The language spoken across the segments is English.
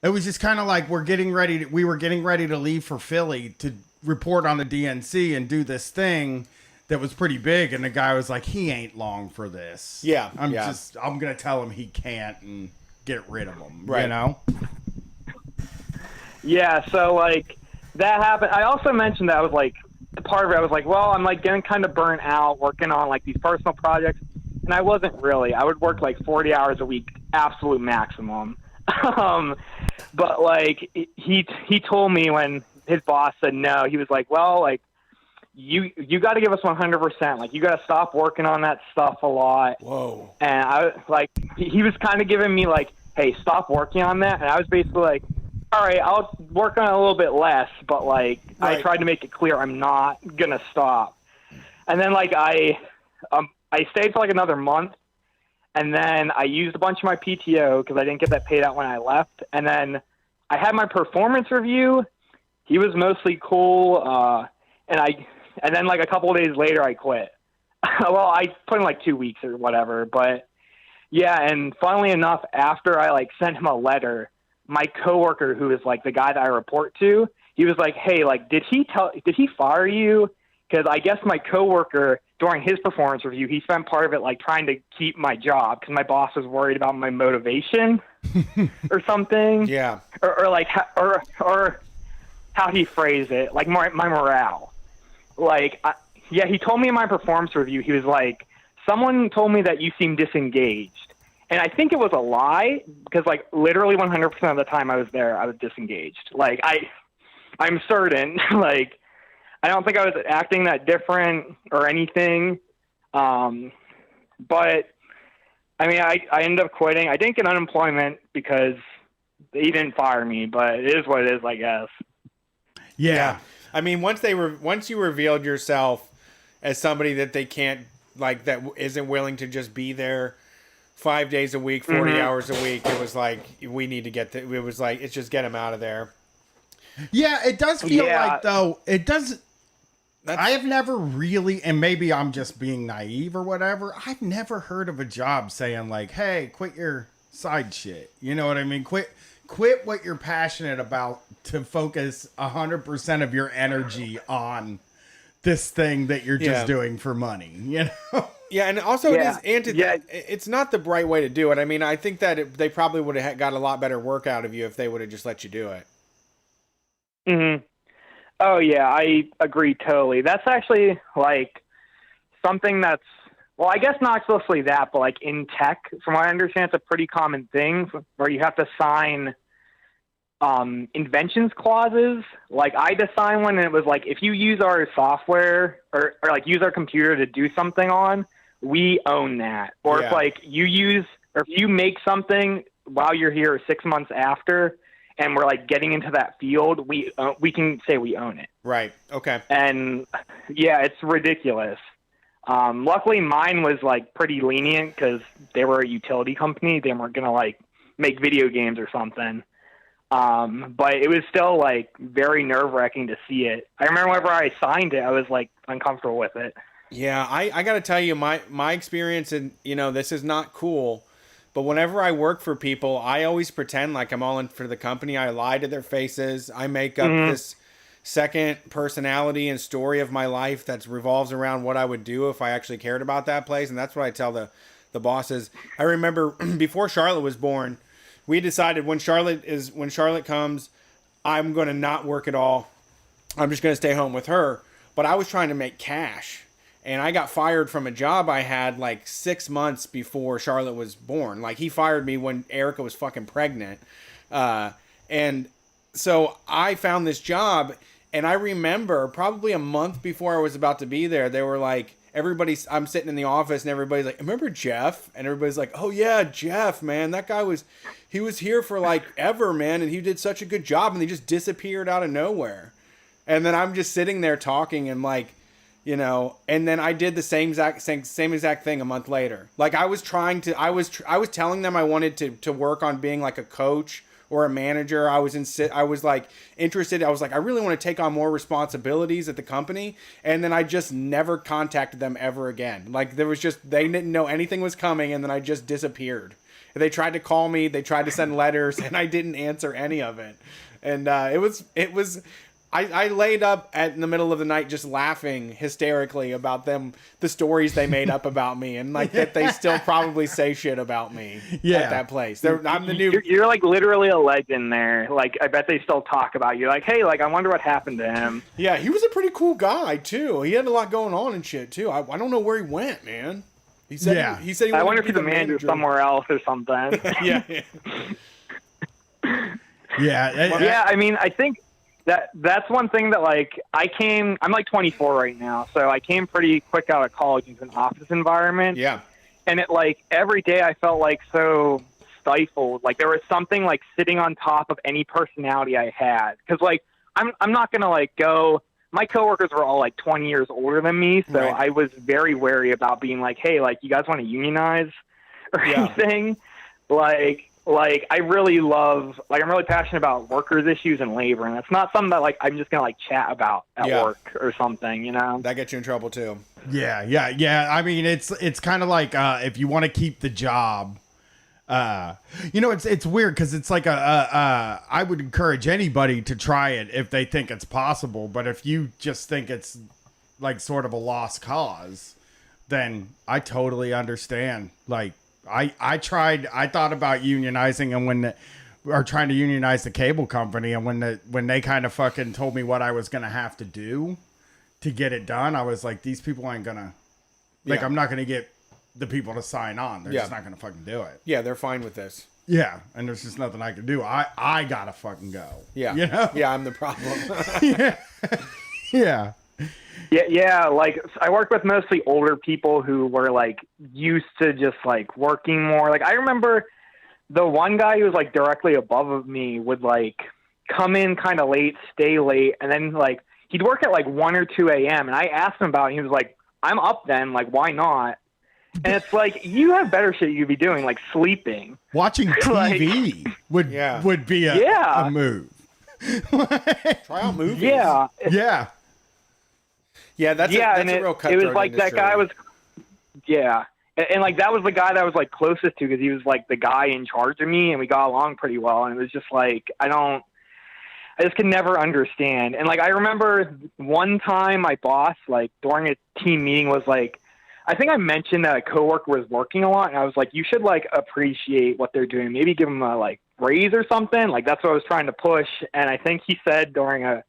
It was just kind of like we were getting ready to leave for Philly to report on the DNC and do this thing that was pretty big. And the guy was like, he ain't long for this. Yeah. I'm going to tell him he can't and get rid of him, right. you know? Yeah. So like that happened. I also mentioned that I was like, part of it, I was like, well, I'm like getting kind of burnt out working on like these personal projects. And I wasn't really. I would work like 40 hours a week, absolute maximum. But like he told me when his boss said no, he was like, well, like you got to give us 100%. Like you got to stop working on that stuff a lot. Whoa. And I like he was kind of giving me like, hey, stop working on that. And I was basically like, all right, I'll work on it a little bit less. But like right. I tried to make it clear I'm not gonna stop. And then like I stayed for like another month. And then I used a bunch of my PTO because I didn't get that paid out when I left. And then I had my performance review. He was mostly cool. And then like a couple of days later, I quit. Well, I put in like 2 weeks or whatever. But yeah, and funnily enough, after I like sent him a letter, my coworker, who is like the guy that I report to, he was like, hey, like, did he fire you? Because I guess my coworker, during his performance review, he spent part of it like trying to keep my job because my boss was worried about my motivation or something. Yeah. Or like, or how he phrased it, like my morale. Like, he told me in my performance review, he was like, someone told me that you seem disengaged. And I think it was a lie because like literally 100% of the time I was there, I was disengaged. Like I'm certain, like, I don't think I was acting that different or anything. But I mean, I ended up quitting. I didn't get unemployment because he didn't fire me, but it is what it is, I guess. Yeah. I mean, once you revealed yourself as somebody that they can't, like, that isn't willing to just be there 5 days a week, 40 hours a week, it was like, we need to get it was like, it's just get him out of there. Yeah, it does feel like, though, it does. I have never really, and maybe I'm just being naive or whatever, I've never heard of a job saying like, hey, quit your side shit. You know what I mean? Quit what you're passionate about to focus 100% of your energy on this thing that you're just doing for money, you know? Yeah, and also it's not the right way to do it. I mean, I think that they probably would have got a lot better work out of you if they would have just let you do it. Mm-hmm. Oh, yeah, I agree totally. That's actually, like, something that's, well, I guess not explicitly that, but, like, in tech, from what I understand, it's a pretty common thing where you have to sign inventions clauses. Like, I had to sign one, and it was like, if you use our software or like, use our computer to do something on, we own that. Or if, like, if you make something while you're here 6 months after, and we're like getting into that field, we can say we own it. Right. Okay. And yeah, it's ridiculous. Luckily mine was like pretty lenient because they were a utility company. They weren't going to like make video games or something. But it was still like very nerve wracking to see it. I remember whenever I signed it, I was like uncomfortable with it. Yeah. I got to tell you my experience, and this is not cool, but whenever I work for people, I always pretend like I'm all in for the company. I lie to their faces. I make up this second personality and story of my life that revolves around what I would do if I actually cared about that place. And that's what I tell the bosses. I remember before Charlotte was born, we decided when Charlotte comes, I'm going to not work at all. I'm just going to stay home with her. But I was trying to make cash. And I got fired from a job I had like 6 months before Charlotte was born. Like, he fired me when Erica was fucking pregnant. And so I found this job, and I remember probably a month before I was about to be there, they were like, I'm sitting in the office, and everybody's like, remember Jeff? And everybody's like, oh yeah, Jeff, man. That guy was here for like ever, man. And he did such a good job, and he just disappeared out of nowhere. And then I'm just sitting there talking, and like, and then I did the same exact thing a month later. Like, I was telling them I wanted to work on being like a coach or a manager. I was like interested. I was like, I really want to take on more responsibilities at the company. And then I just never contacted them ever again. Like, they didn't know anything was coming, and then I just disappeared. They tried to call me. They tried to send letters, and I didn't answer any of it. And it was. I laid up in the middle of the night just laughing hysterically about them, the stories they made up about me, and like that they still probably say shit about me at that place. I'm the new. You're like literally a legend there. Like I bet they still talk about you. Like, hey, like I wonder what happened to him. Yeah, he was a pretty cool guy too. He had a lot going on and shit too. I don't know where he went, man. He said he said he I wanted wonder to if be he's a the manager somewhere else or something. Yeah. Yeah. I mean, I think that's one thing that like I'm like 24 right now, so I came pretty quick out of college into an office environment. Yeah. And it like every day I felt like so stifled. Like there was something like sitting on top of any personality I had. Because like I'm not gonna like go. My coworkers were all like 20 years older than me, so I was very wary about being like, hey, like you guys want to unionize or anything? Like I really love, like I'm really passionate about workers' issues and labor, and it's not something that like I'm just gonna like chat about at work or something, you know? That gets you in trouble too. Yeah. I mean, it's kind of like if you want to keep the job, you know, it's weird because it's like I would encourage anybody to try it if they think it's possible, but if you just think it's like sort of a lost cause, then I totally understand. Like. I thought about unionizing, and or trying to unionize the cable company, and when they kind of fucking told me what I was gonna have to do to get it done, I was like, these people ain't gonna, like, I'm not gonna get the people to sign on. They're just not gonna fucking do it. Yeah, they're fine with this. Yeah, and there's just nothing I can do. I gotta fucking go. Yeah, you know. Yeah, I'm the problem. Yeah. Yeah, like I worked with mostly older people who were like used to just like working more. Like I remember the one guy who was like directly above of me would like come in kind of late, stay late, and then like he'd work at like 1 or 2 a.m. And I asked him about it, and he was like, I'm up then, like why not? And it's like you have better shit you could be doing, like sleeping. Watching TV would be a move. Try out movies. Yeah. Yeah, that's a real cutthroat it was like industry. that guy was, and like that was the guy that I was like closest to because he was like the guy in charge of me, and we got along pretty well. And it was just like I just could never understand. And like I remember one time my boss, like during a team meeting, was like, I think I mentioned that a coworker was working a lot, and I was like, you should like appreciate what they're doing, maybe give them a like raise or something. Like that's what I was trying to push. And I think he said during a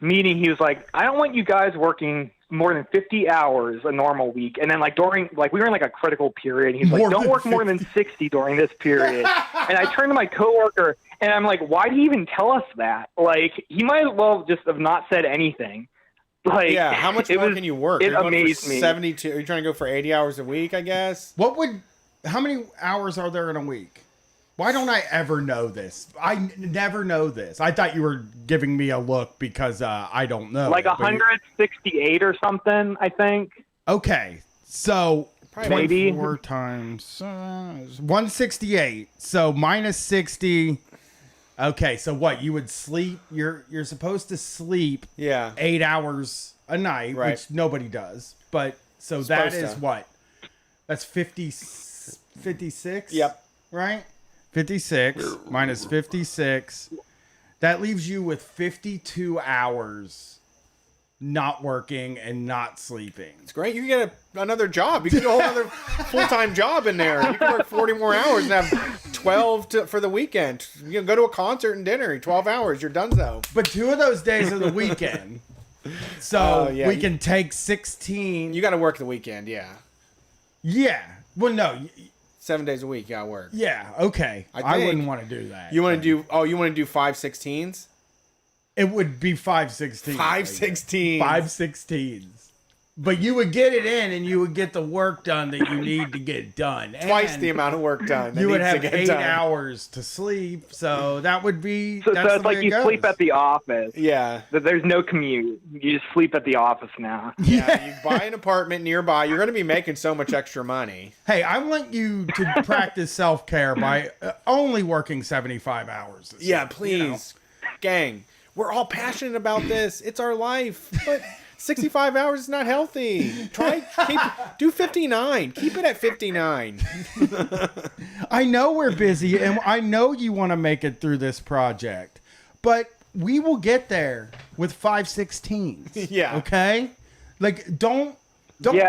meeting, he was like, I don't want you guys working more than 50 hours a normal week. And then like during, like we were in like a critical period. He's like, don't work more than 60 during this period. And I turned to my coworker and I'm like, why do you even tell us that? Like he might as well just have not said anything. Like, yeah, how much more can you work? It amazed me. 72. Are you trying to go for 80 hours a week, I guess? How many hours are there in a week? Why don't I ever know this? I never know this. I thought you were giving me a look because I don't know. Like 168 or something, I think. Okay, so maybe 4 times 168. So minus 60. Okay, so what? You would sleep? You're supposed to sleep. 8 hours a night, which nobody does. But so that is what? That's 56. Yep. Right. 56 minus 56. That leaves you with 52 hours not working and not sleeping. It's great. You can get another job. You can get a whole other full-time job in there. You can work 40 more hours and have 12 for the weekend. You can go to a concert and dinner. 12 hours. You're done, though. But 2 of those days are the weekend. So we can take 16. You got to work the weekend, yeah. Yeah. Well, no. 7 days a week, you got to work. Yeah, okay. I wouldn't want to do that. You want to do, you want to do 5 16s? It would be 5 16s. 5 16s. 5 16s. But you would get it in and you would get the work done that you need to get done. Twice the amount of work done. You would have 8 hours to sleep. So that would be... So it's like you sleep at the office. Yeah. There's no commute. You just sleep at the office now. Yeah. You buy an apartment nearby. You're going to be making so much extra money. Hey, I want you to practice self-care by only working 75 hours. Yeah, please. You know? Gang. We're all passionate about this. It's our life. But 65 hours is not healthy. Do 59. Keep it at 59. I know we're busy, and I know you want to make it through this project, but we will get there with 5/16. Yeah. Okay. Like, don't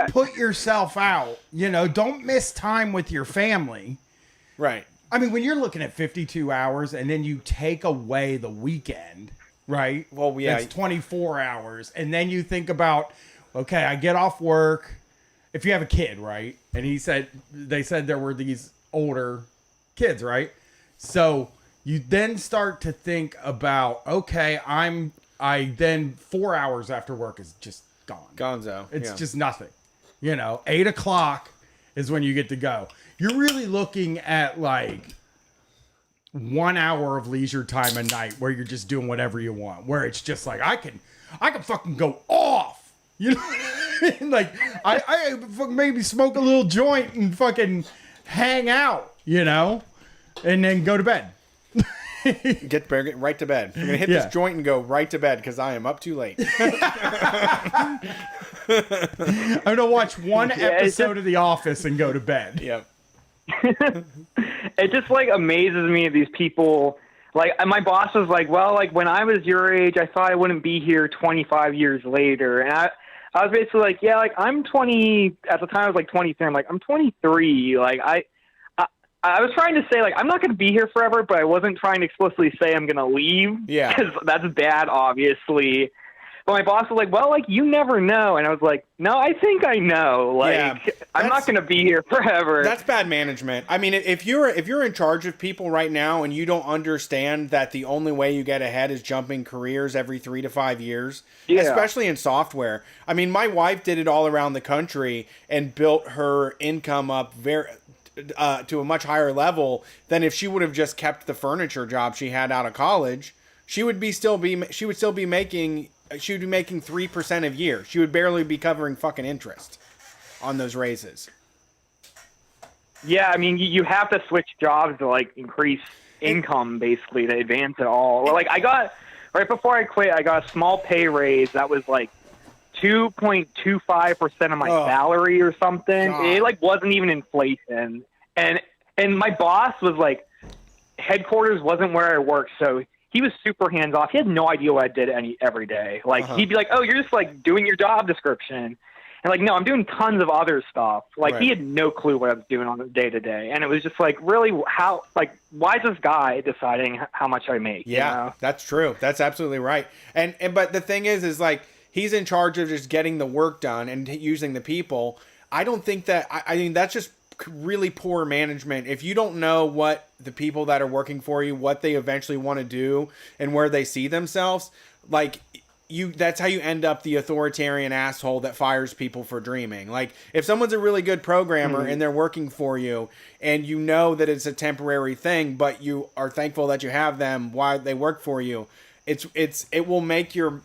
put yourself out. You know, don't miss time with your family. Right. I mean, when you're looking at 52 hours and then you take away the weekend, right? Well, yeah. It's 24 hours. And then you think about, okay, I get off work. If you have a kid, right? And they said there were these older kids, right? So you then start to think about, okay, I then 4 hours after work is just gone. Gonzo. It's yeah. just nothing. 8 o'clock is when you get to go. You're really looking at like 1 hour of leisure time a night where you're just doing whatever you want. Where it's just like I can fucking go off. You know, like I maybe smoke a little joint and fucking hang out. You know, and then go to bed. Get right to bed. I'm gonna hit this joint and go right to bed because I am up too late. I'm gonna watch one episode of The Office and go to bed. Yep. It just like amazes me, these people. Like, my boss was like, well, like when I was your age, I thought I wouldn't be here 25 years later. And I was basically like, yeah, like I'm 20 at the time. I was like 23. I'm like, I'm 23. Like I was trying to say, like, I'm not going to be here forever, but I wasn't trying to explicitly say I'm going to leave. Yeah. Because that's bad, obviously. But my boss was like, well, like, you never know. And I was like, no, I think I know. Like, I'm not going to be here forever. That's bad management. I mean, if you're in charge of people right now and you don't understand that the only way you get ahead is jumping careers every 3 to 5 years, especially in software. I mean, my wife did it all around the country and built her income up to a much higher level than if she would have just kept the furniture job she had out of college. She would still be making 3% a year. She would barely be covering fucking interest on those raises. Yeah, I mean, you have to switch jobs to like increase income, basically, to advance it all. Like, right before I quit, I got a small pay raise that was like 2.25% of my salary or something. God. It like wasn't even inflation. And my boss was like, headquarters wasn't where I worked, so he was super hands off. He had no idea what I did every day. Like he'd be like, "Oh, you're just like doing your job description," and like, "No, I'm doing tons of other stuff." Like he had no clue what I was doing on the day to day, and it was just like, really, why is this guy deciding how much I make? Yeah, you know? That's true. That's absolutely right. And but the thing is like he's in charge of just getting the work done and using the people. I don't think that. I mean, that's just really poor management. If you don't know what the people that are working for you, what they eventually want to do and where they see themselves, like that's how you end up the authoritarian asshole that fires people for dreaming. Like if someone's a really good programmer and they're working for you and you know that it's a temporary thing, but you are thankful that you have them while they work for you, it will make your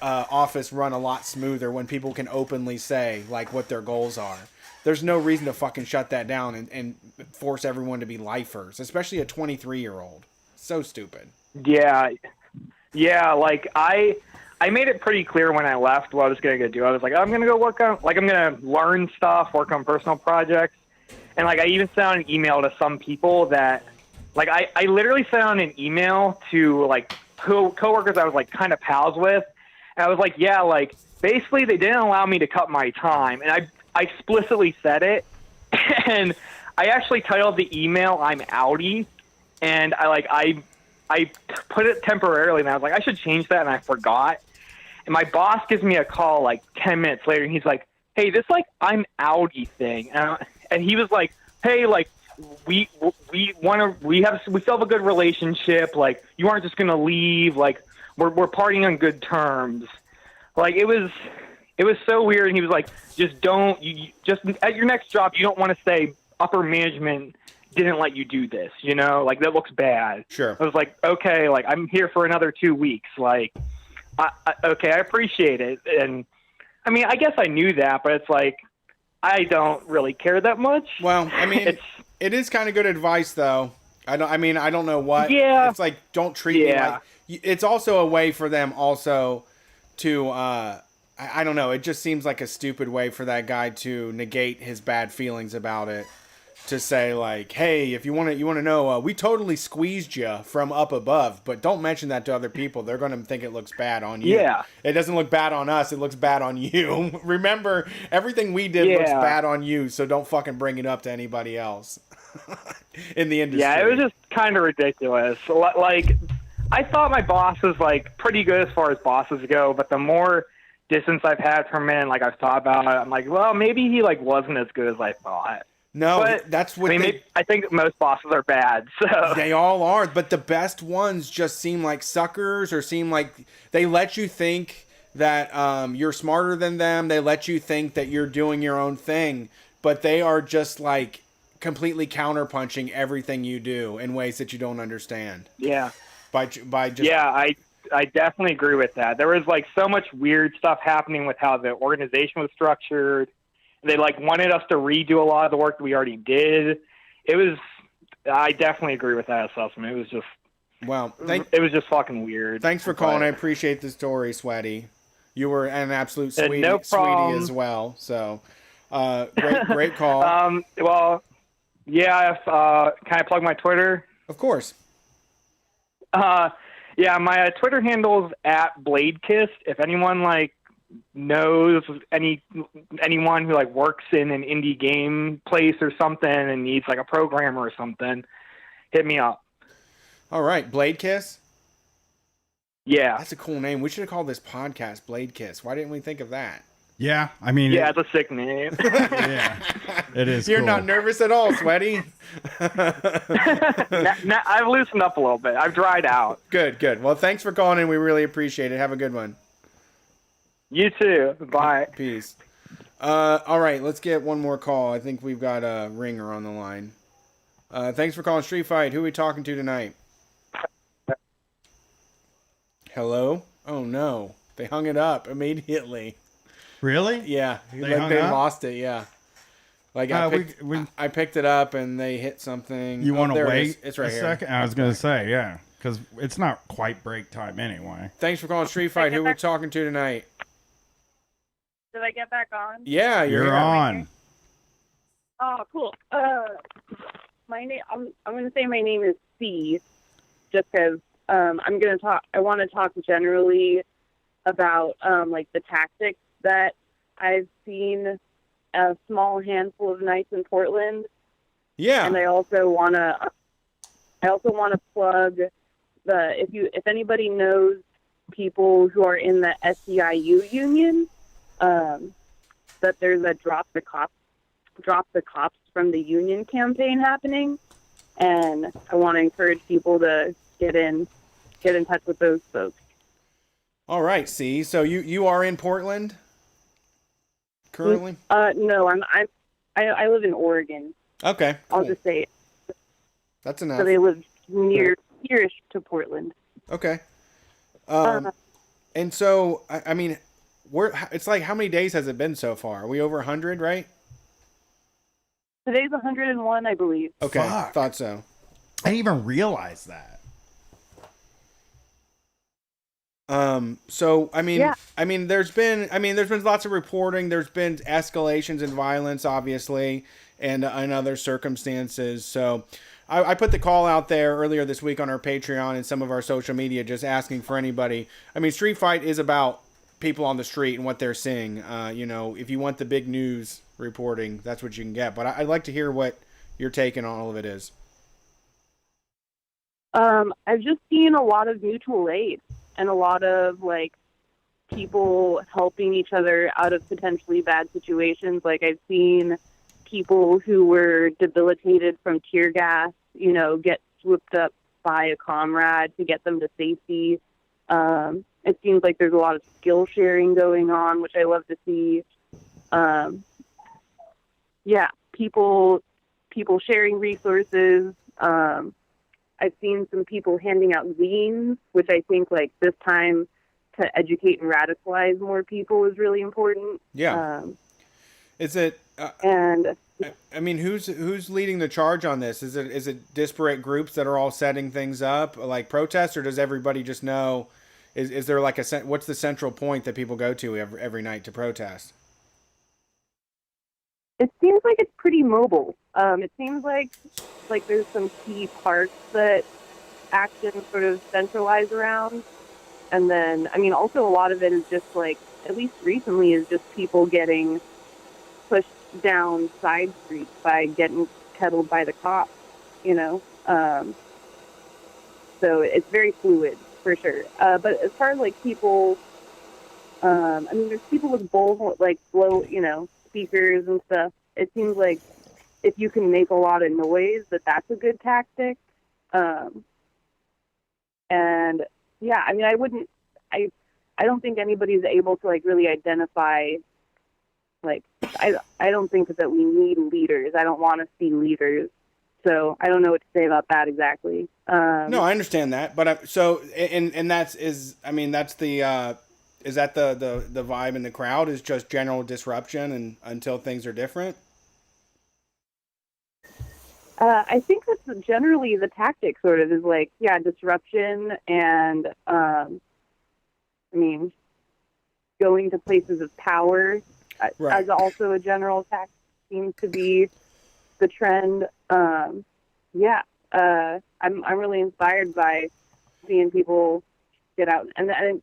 office run a lot smoother when people can openly say like what their goals are. There's no reason to fucking shut that down and force everyone to be lifers, especially a 23-year-old. So stupid. Yeah. Like I made it pretty clear when I left what I was going to do. I was like, I'm going to go work on, like, I'm going to learn stuff, work on personal projects. And like, I even sent out an email to some people that, like, I literally sent out an email to like coworkers I was like kind of pals with. And I was like, yeah, like basically they didn't allow me to cut my time. And I explicitly said it, and I actually titled the email "I'm outie," and I put it temporarily, and I was like, I should change that, and I forgot. And my boss gives me a call like 10 minutes later, and he's like, "Hey, this like I'm outie thing," and he was like, "Hey, like we still have a good relationship. Like you aren't just gonna leave. Like we're partying on good terms." Like it was so weird. And he was like, just don't, just at your next job, you don't want to say upper management didn't let you do this, you know, like that looks bad. Sure. I was like, okay, like I'm here for another 2 weeks. Like, okay, I appreciate it. And I mean, I guess I knew that, but it's like, I don't really care that much. Well, I mean, it is kind of good advice though. I don't know what. Yeah. It's like, don't treat me like, it's also a way for them also to, I don't know. It just seems like a stupid way for that guy to negate his bad feelings about it. To say like, hey, if you want to know, we totally squeezed you from up above, but don't mention that to other people. They're going to think it looks bad on you. Yeah. It doesn't look bad on us. It looks bad on you. Remember, everything we did looks bad on you, so don't fucking bring it up to anybody else in the industry. Yeah, it was just kind of ridiculous. Like, I thought my boss was like pretty good as far as bosses go, but the more distance I've had from him, like I've thought about it, I'm like, well, maybe he like wasn't as good as I thought. No, but, that's what I think most bosses are bad. So they all are, but the best ones just seem like suckers, or seem like they let you think that you're smarter than them. They let you think that you're doing your own thing, but they are just like completely counterpunching everything you do in ways that you don't understand. Yeah. By just I definitely agree with that. There was like so much weird stuff happening with how the organization was structured. They like wanted us to redo a lot of the work that we already did. I definitely agree with that assessment. It was just, it was just fucking weird. Thanks for calling. I appreciate the story, Sweaty. You were an absolute sweetie, no problem. Sweetie as well. So, great call. Well, yeah. Can I plug my Twitter? Of course. Yeah, my Twitter handle is @BladeKiss. If anyone like knows anyone who like works in an indie game place or something and needs like a programmer or something, hit me up. All right, Blade Kiss. Yeah, that's a cool name. We should have called this podcast Blade Kiss. Why didn't we think of that? Yeah, I mean, it's a sick name. Yeah, it is. You're cool. not nervous at all, Sweaty. I've loosened up a little bit. I've dried out. Good. Well, thanks for calling in. We really appreciate it. Have a good one. You too. Bye. Peace. All right, let's get one more call. I think we've got a ringer on the line. Thanks for calling Street Fight. Who are we talking to tonight? Hello? Oh, no. They hung it up immediately. Really? Yeah. They lost it, yeah. Like, I picked it up, and they hit something. You want to wait it's right a here. second? I was going to say, yeah, because it's not quite break time anyway. Thanks for calling Street Fight. Who are we talking to tonight? Did I get back on? Yeah, you're on. Oh, cool. My name. I'm going to say my name is C, just because I'm going to talk. I want to talk generally about like the tactics that I've seen a small handful of nights in Portland. Yeah. And I also want to plug if anybody knows people who are in the SEIU union, that there's a drop the cops from the union campaign happening, and I want to encourage people to get in touch with those folks. All right, C. So you are in Portland currently? No, I live in Oregon. Okay, cool. I'll just say it. That's enough. So they live nearish to Portland. Okay. And so I mean, it's like, how many days has it been so far? Are we over 100, right? Today's 101, I believe. Okay, Fuck. Thought so. I didn't even realize that. So I mean, there's been lots of reporting. There's been escalations in violence, obviously, and other circumstances. So I put the call out there earlier this week on our Patreon and some of our social media, just asking for anybody. I mean, Street Fight is about people on the street and what they're seeing. If you want the big news reporting, that's what you can get. But I'd like to hear what your take on all of it is. I've just seen a lot of mutual aid and a lot of like people helping each other out of potentially bad situations. Like, I've seen people who were debilitated from tear gas, get swooped up by a comrade to get them to safety. It seems like there's a lot of skill sharing going on, which I love to see. People sharing resources. I've seen some people handing out zines, which I think like this time to educate and radicalize more people is really important. Yeah. Is it? And I mean, who's leading the charge on this? Is it disparate groups that are all setting things up like protests, or does everybody just know, Is there like what's the central point that people go to every night to protest? It seems like it's pretty mobile. It seems like there's some key parts that actions sort of centralize around, and then I mean also a lot of it is just like, at least recently, is just people getting pushed down side streets by getting kettled by the cops, you know. So it's very fluid for sure. But as far as like people, I mean, there's people with bowls, like blow, you know, speakers and stuff. It seems like if you can make a lot of noise, that's a good tactic. And yeah, I mean, I don't think anybody's able to like really identify. Like, I don't think that we need leaders. I don't want to see leaders. So I don't know what to say about that exactly. No, I understand that, but that's the is that the vibe in the crowd is just general disruption and until things are different. I think that's generally the tactic. Sort of is like, yeah, disruption and I mean, going to places of power as also a general tactic seems to be the trend. I'm really inspired by seeing people get out, and then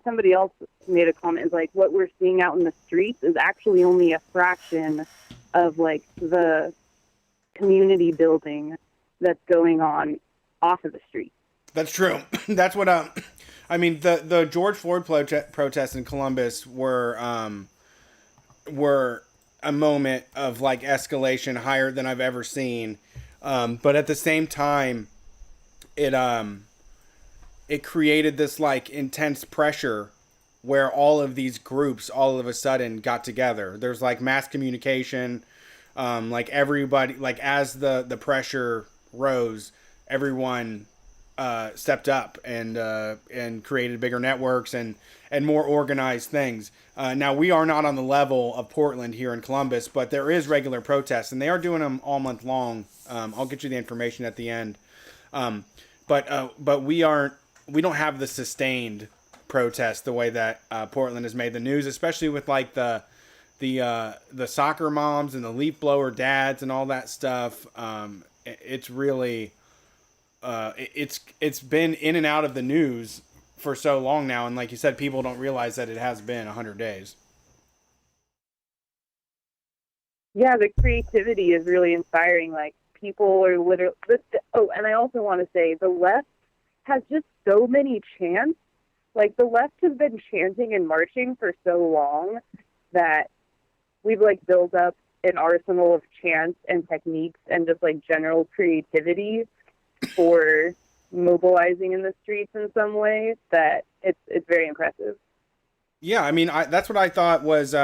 somebody else made a comment, is like, what we're seeing out in the streets is actually only a fraction of like the community building that's going on off of the street. That's true. That's what I mean, the George Floyd protests in Columbus were a moment of like escalation higher than I've ever seen. But at the same time, it created this like intense pressure where all of these groups all of a sudden got together. There's like mass communication, like everybody, like as the pressure rose, everyone stepped up and created bigger networks and more organized things. Now, we are not on the level of Portland here in Columbus, but there is regular protests, and they are doing them all month long. I'll get you the information at the end. But we don't have the sustained protest the way that Portland has made the news, especially with like the soccer moms and the leaf blower dads and all that stuff. It's really it's been in and out of the news for so long now, and like you said, people don't realize that it has been 100 days. Yeah, the creativity is really inspiring. Like, people are literally... Oh, and I also want to say, the left has just so many chants. Like, the left has been chanting and marching for so long that we've, like, built up an arsenal of chants and techniques and just, like, general creativity for mobilizing in the streets in some way that it's very impressive. Yeah, I mean, that's what I thought was...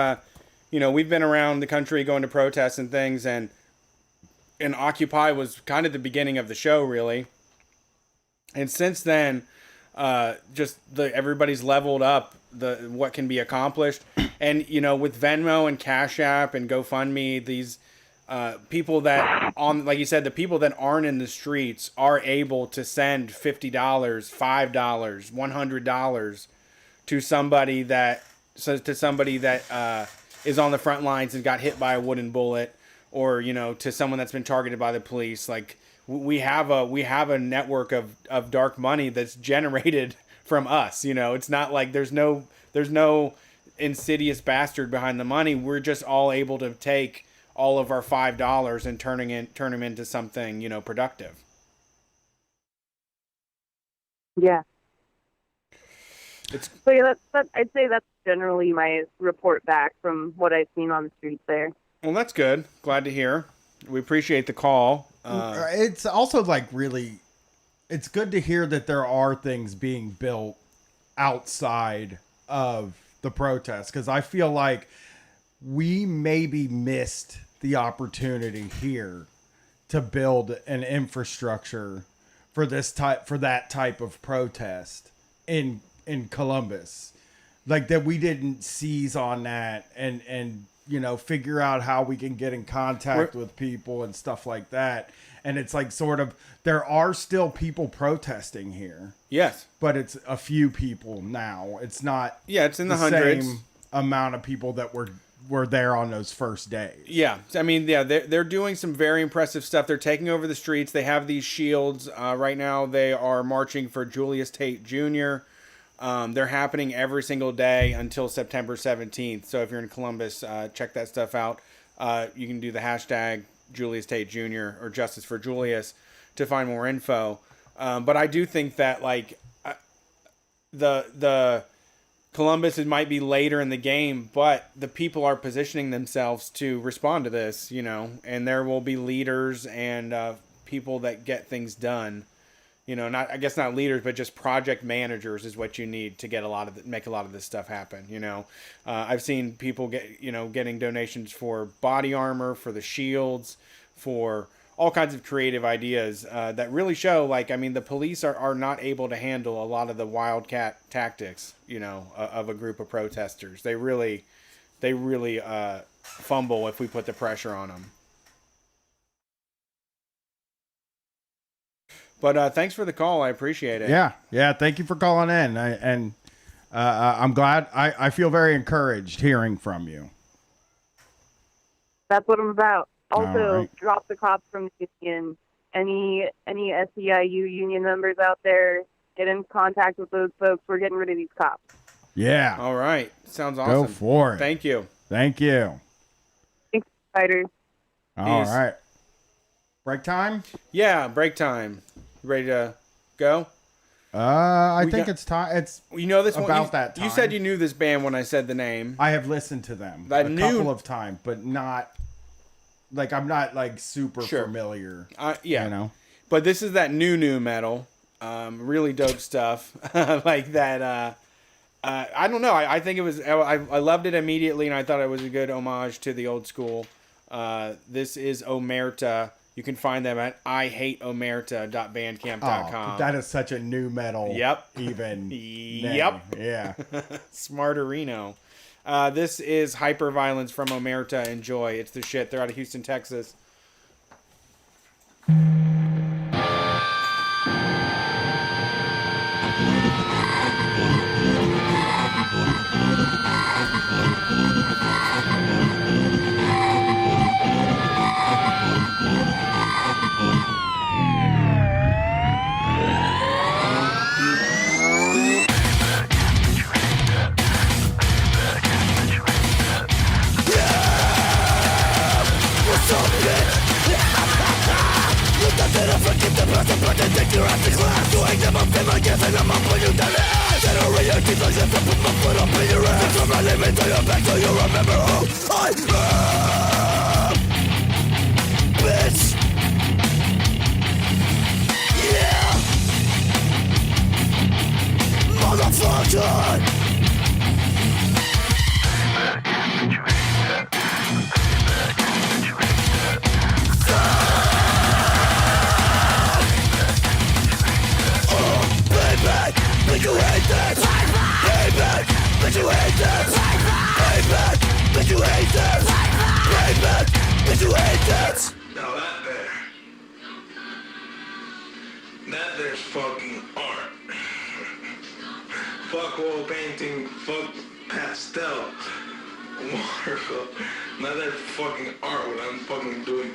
we've been around the country going to protests and things, and Occupy was kind of the beginning of the show, really. And since then, everybody's leveled up what can be accomplished. And, with Venmo and Cash App and GoFundMe, these people that, like you said, the people that aren't in the streets are able to send $50, $5, $100 to somebody that is on the front lines and got hit by a wooden bullet, or to someone that's been targeted by the police. Like, we have a network of dark money that's generated from us. It's not like there's no insidious bastard behind the money. We're just all able to take all of our $5 and turn them into something productive. Yeah. So yeah, I'd say that's generally my report back from what I've seen on the streets there. Well, that's good. Glad to hear. We appreciate the call. It's also like really, it's good to hear that there are things being built outside of the protests, because I feel like we maybe missed the opportunity here to build an infrastructure for that type of protest in Columbus, like that we didn't seize on that and figure out how we can get in contact with people and stuff like that. And it's like sort of, there are still people protesting here. Yes. But it's a few people now. It's not it's in the hundreds. Same amount of people that were there on those first days. Yeah. I mean, they're doing some very impressive stuff. They're taking over the streets. They have these shields. Right now they are marching for Julius Tate Jr. They're happening every single day until September 17th. So if you're in Columbus, check that stuff out. You can do the hashtag Julius Tate Jr. or Justice for Julius to find more info. But I do think that the Columbus, it might be later in the game, but the people are positioning themselves to respond to this, and there will be leaders and people that get things done. Not leaders, but just project managers is what you need to get make a lot of this stuff happen. I've seen people getting donations for body armor, for the shields, for all kinds of creative ideas that really show, the police are not able to handle a lot of the wildcat tactics, of a group of protesters. They really fumble if we put the pressure on them. But thanks for the call. I appreciate it. Yeah. Thank you for calling in. I'm glad. I feel very encouraged hearing from you. That's what I'm about. Also, right. Drop the cops from the union. Any SEIU union members out there, get in contact with those folks. We're getting rid of these cops. Yeah. All right. Sounds awesome. Go for it. Thank you. Thank you. Thanks, fighters. All right. Break time? Yeah, break time. Ready to go? I think it's time. It's this about one, that time. You said you knew this band when I said the name. I have listened to them a couple of times, but not I'm not super familiar. Yeah. But this is that new metal. Really dope stuff. Like that. I don't know. I think it was. I loved it immediately, and I thought it was a good homage to the old school. This is Omerta. You can find them at ihateomerta.bandcamp.com. Oh, that is such a new metal. Yep. Even. Yep. Yeah. Smarterino. This is Hyperviolence from Omerta. Enjoy. It's the shit. They're out of Houston, Texas. That there's fucking art. Fuck wall painting, fuck pastel, watercolor. Now that fucking art, what I'm fucking doing.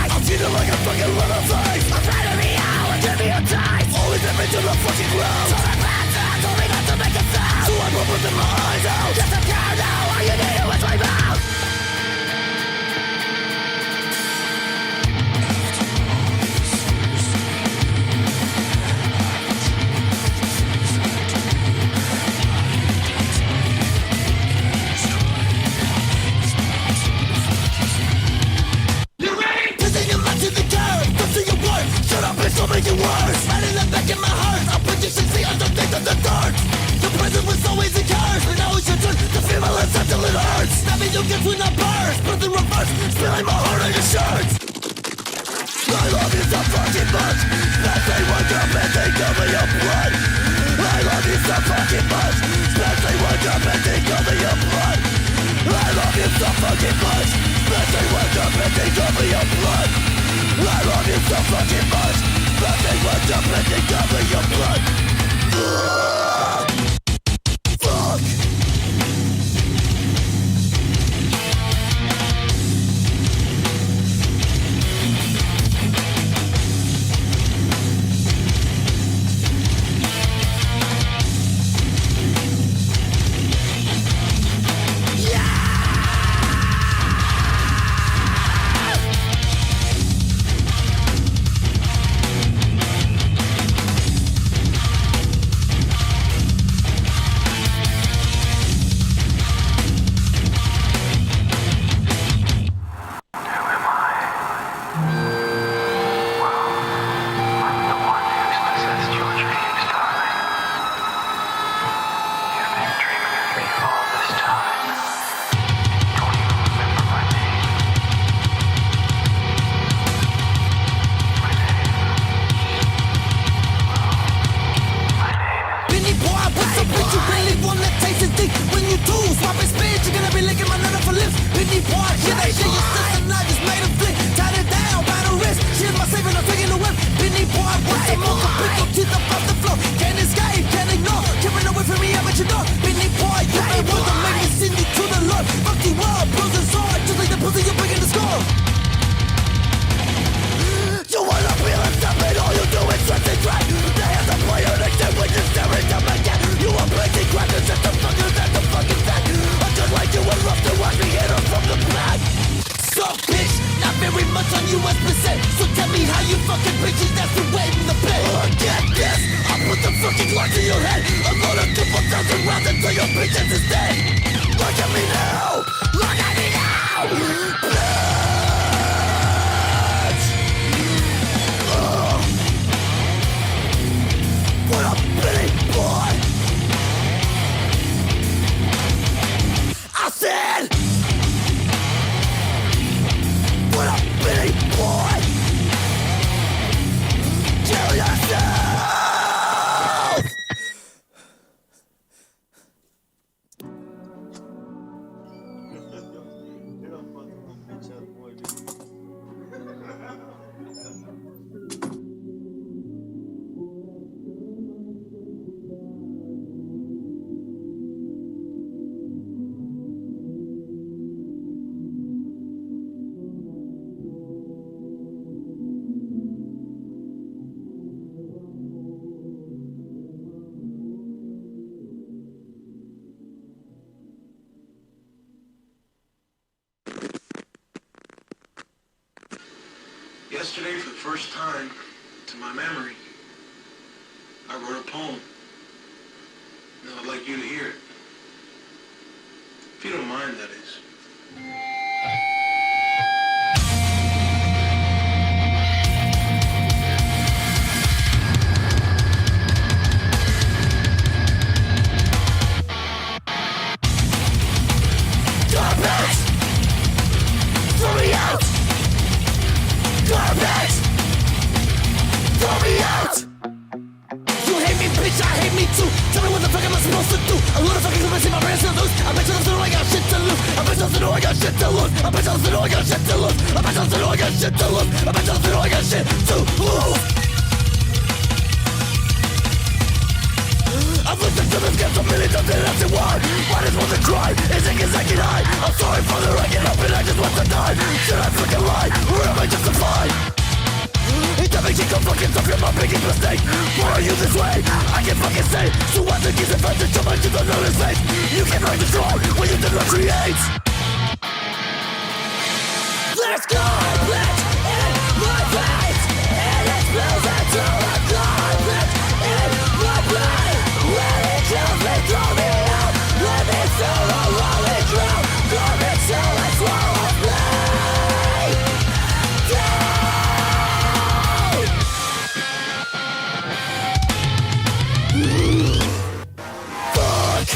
I'm feeling like a fucking little thing. much, spilling my heart on your shirts. I love you so fucking much, that they wake up and think of your blood. I love you so fucking much, that they wake up and think of your blood. I love you so fucking much, that they wake up and think of your blood. I love you so fucking much, that they wake up and think of your blood. Fuck. Yesterday, for the first time, to my memory, I wrote a poem. And I'd like you to hear it. If you don't mind, that is. Garbage! Throw me out! Garbage! Throw me out! You hate me, bitch, I hate me too. Tell me what the fuck am I supposed to do? I'm gonna fucking come and see my brains to lose. I bet you know I got shit to lose. I bet you know I got shit to lose. I bet you know I got shit to lose. I bet you know I got shit to lose. I bet you know I got shit to lose. I've looked into this game so many times and asked it why. Why does one cry? Is it cause I can hide? I'm sorry, father, I get up and I just want to die. Should I fucking lie? Or am I justified? It doesn't keep on fucking stuff, you're my biggest mistake. Why are you this way? I can't fucking say. So what the geese and friends and so much you don't know this face. You can't write the song when you did not create. There's garbage in my face. It explodes into a garbage in my brain. When it kills me, throw me out. Let me feel a rolling drown. Garbage till I swallow me. Fuck.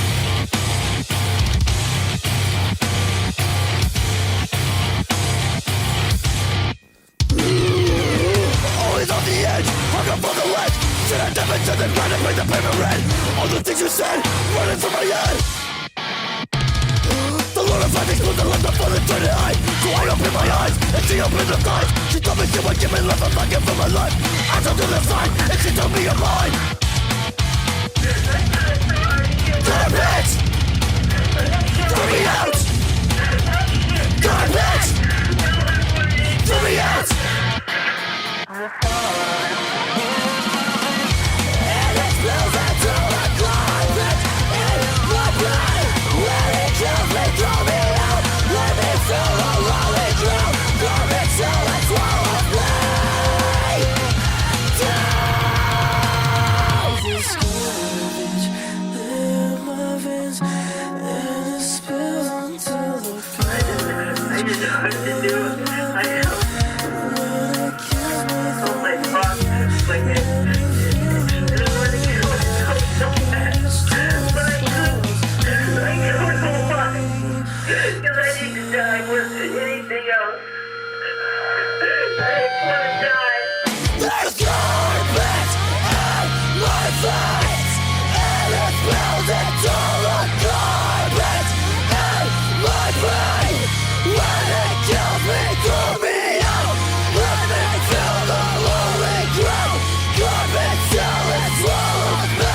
diamonds in the ground and bring the paper red. All the things you said running through my head. The Lord of life explodes the light before the turning eye. So I open my eyes and she opened her eyes. She told me she would give me love if I give her my life. I told her the sign and she told me I'm mine. Garbage! Throw me out! Garbage! Throw me out! And it spills into the garbage in my blood. When it kills me, throw me out. Let me feel the rolling ground. Garbage till it swallows me down. This garbage in my veins, and it spills onto the garbage. I didn't know what to do. I know. Oh my God. Like it was letting go so bad. But I couldn't hold on. Because I need to die more than anything else. I just want to die. There's garbage in my veins, and it spills into the garbage in my brain. When it kills me, throw me out. Let me feel the rolling ground. Garbage till it swallows me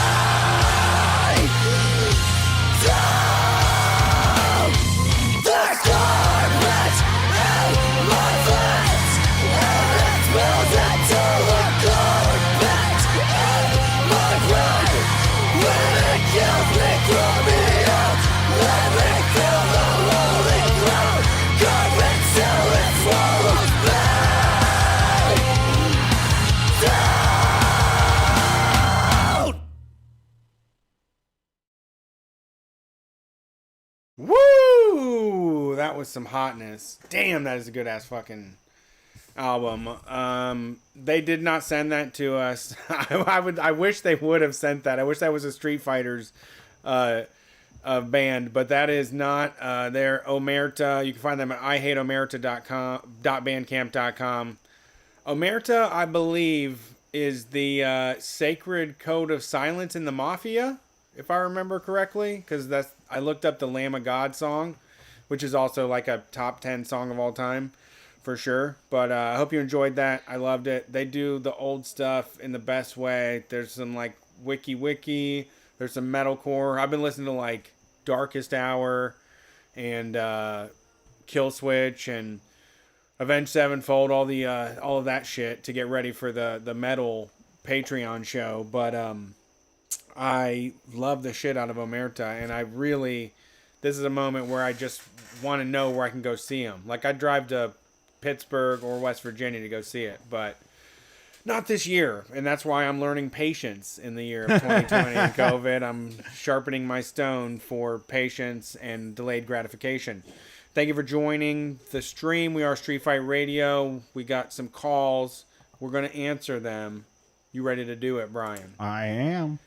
down. There's garbage in my veins, and it spills into the garbage in my brain. When it kills me, throw me out. Let me feel the rolling ground. Garbage till it swallows me down. Woo! That was some hotness. Damn, that is a good ass fucking album. They did not send that to us. I wish they would have sent that. I wish that was a Street Fighters band, but that is not. They're Omerta. You can find them at ihateomerta.bandcamp.com. Omerta, I believe, is the Sacred Code of Silence in the Mafia, if I remember correctly, because I looked up the Lamb of God song, which is also like a top 10 song of all time, for sure. But I hope you enjoyed that. I loved it. They do the old stuff in the best way. There's some like wiki. There's some metalcore. I've been listening to like Darkest Hour and Kill Switch and Avenged Sevenfold, all of that shit to get ready for the metal Patreon show. But I love the shit out of Omerta, and this is a moment where I just want to know where I can go see them. Like, I'd drive to Pittsburgh or West Virginia to go see it, but not this year. And that's why I'm learning patience in the year of 2020 and COVID. I'm sharpening my stone for patience and delayed gratification. Thank you for joining the stream. We are Street Fight Radio. We got some calls. We're going to answer them. You ready to do it, Brian? I am.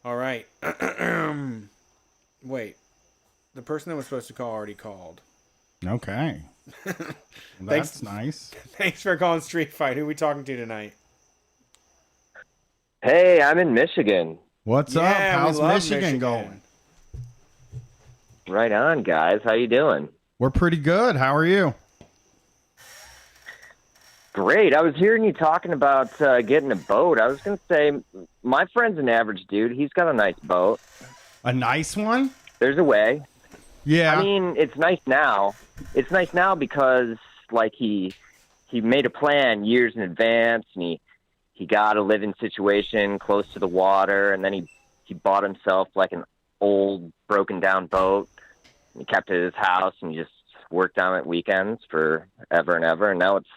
All right. Wait. The person that was supposed to call already called. Okay. That's nice. Thanks for calling Street Fight. Who are we talking to tonight? Hey, I'm in Michigan. What's up? How's Michigan going? Right on, guys. How you doing? We're pretty good. How are you? Great. I was hearing you talking about getting a boat. I was going to say, my friend's an average dude. He's got a nice boat. A nice one? There's a way. Yeah. I mean, it's nice now. It's nice now because, like, he made a plan years in advance, and he got a living situation close to the water, and then he bought himself, like, an old, broken-down boat. And he kept it at his house, and he just worked on it weekends forever and ever, and now it's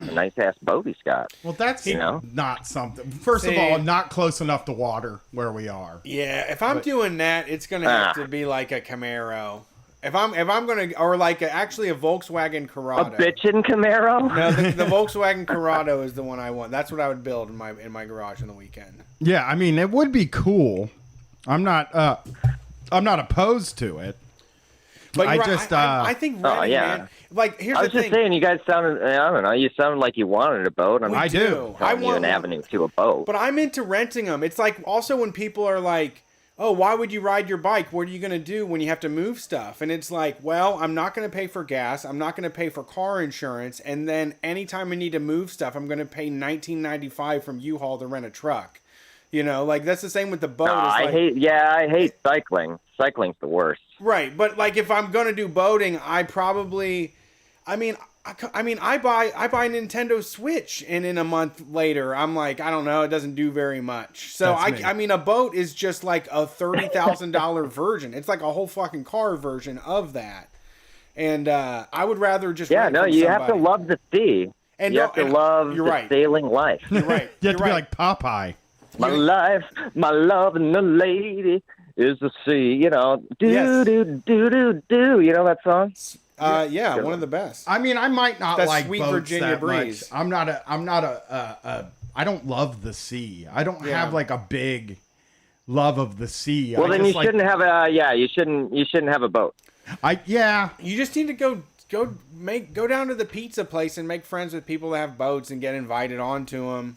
a nice-ass boat he's got. Well, that's not something. First of all, not close enough to water where we are. Yeah, if I'm doing that, it's gonna have to be like a Camaro. If I'm gonna, or like actually a Volkswagen Corrado. A bitchin' Camaro? No, the Volkswagen Corrado is the one I want. That's what I would build in my garage on the weekend. Yeah, I mean it would be cool. I'm not opposed to it. But I you're right. just, I think renting, yeah. man. Like, here's I the was just thing. saying, you guys sounded, I don't know, you sounded like you wanted a boat. We I do. do. I telling you want an one. avenue to a boat. But I'm into renting them. It's like also when people are like, oh, why would you ride your bike? What are you going to do when you have to move stuff? And it's like, well, I'm not going to pay for gas. I'm not going to pay for car insurance. And then anytime I need to move stuff, I'm going to pay $19.95 from U-Haul to rent a truck. You know, like that's the same with the boat. No, It's I like, hate cycling. Cycling's the worst. Right, but like if I'm gonna do boating, I probably, I mean, I buy a Nintendo Switch, and in a month later, I'm like, I don't know, it doesn't do very much. So That's me. I mean, a boat is just like a $30,000 version. It's like a whole fucking car version of that, and I would rather just Yeah, rent no, from you have to somebody. love the sea. And You no- have to and love you're the right. sailing life. You're right. You You're have to right. be like Popeye. My life, my love, and the lady is the sea. You know, do Yes. do do do do. You know that song? Yeah, one of the best. I mean, I might not That like sweet boats Virginia that breeze. much. I'm not a I don't love the sea. I don't Yeah. have like a big love of the sea. Well, I then you just, like, shouldn't have a. Yeah, you shouldn't have a boat. Yeah. You just need to go down to the pizza place and make friends with people that have boats and get invited onto them,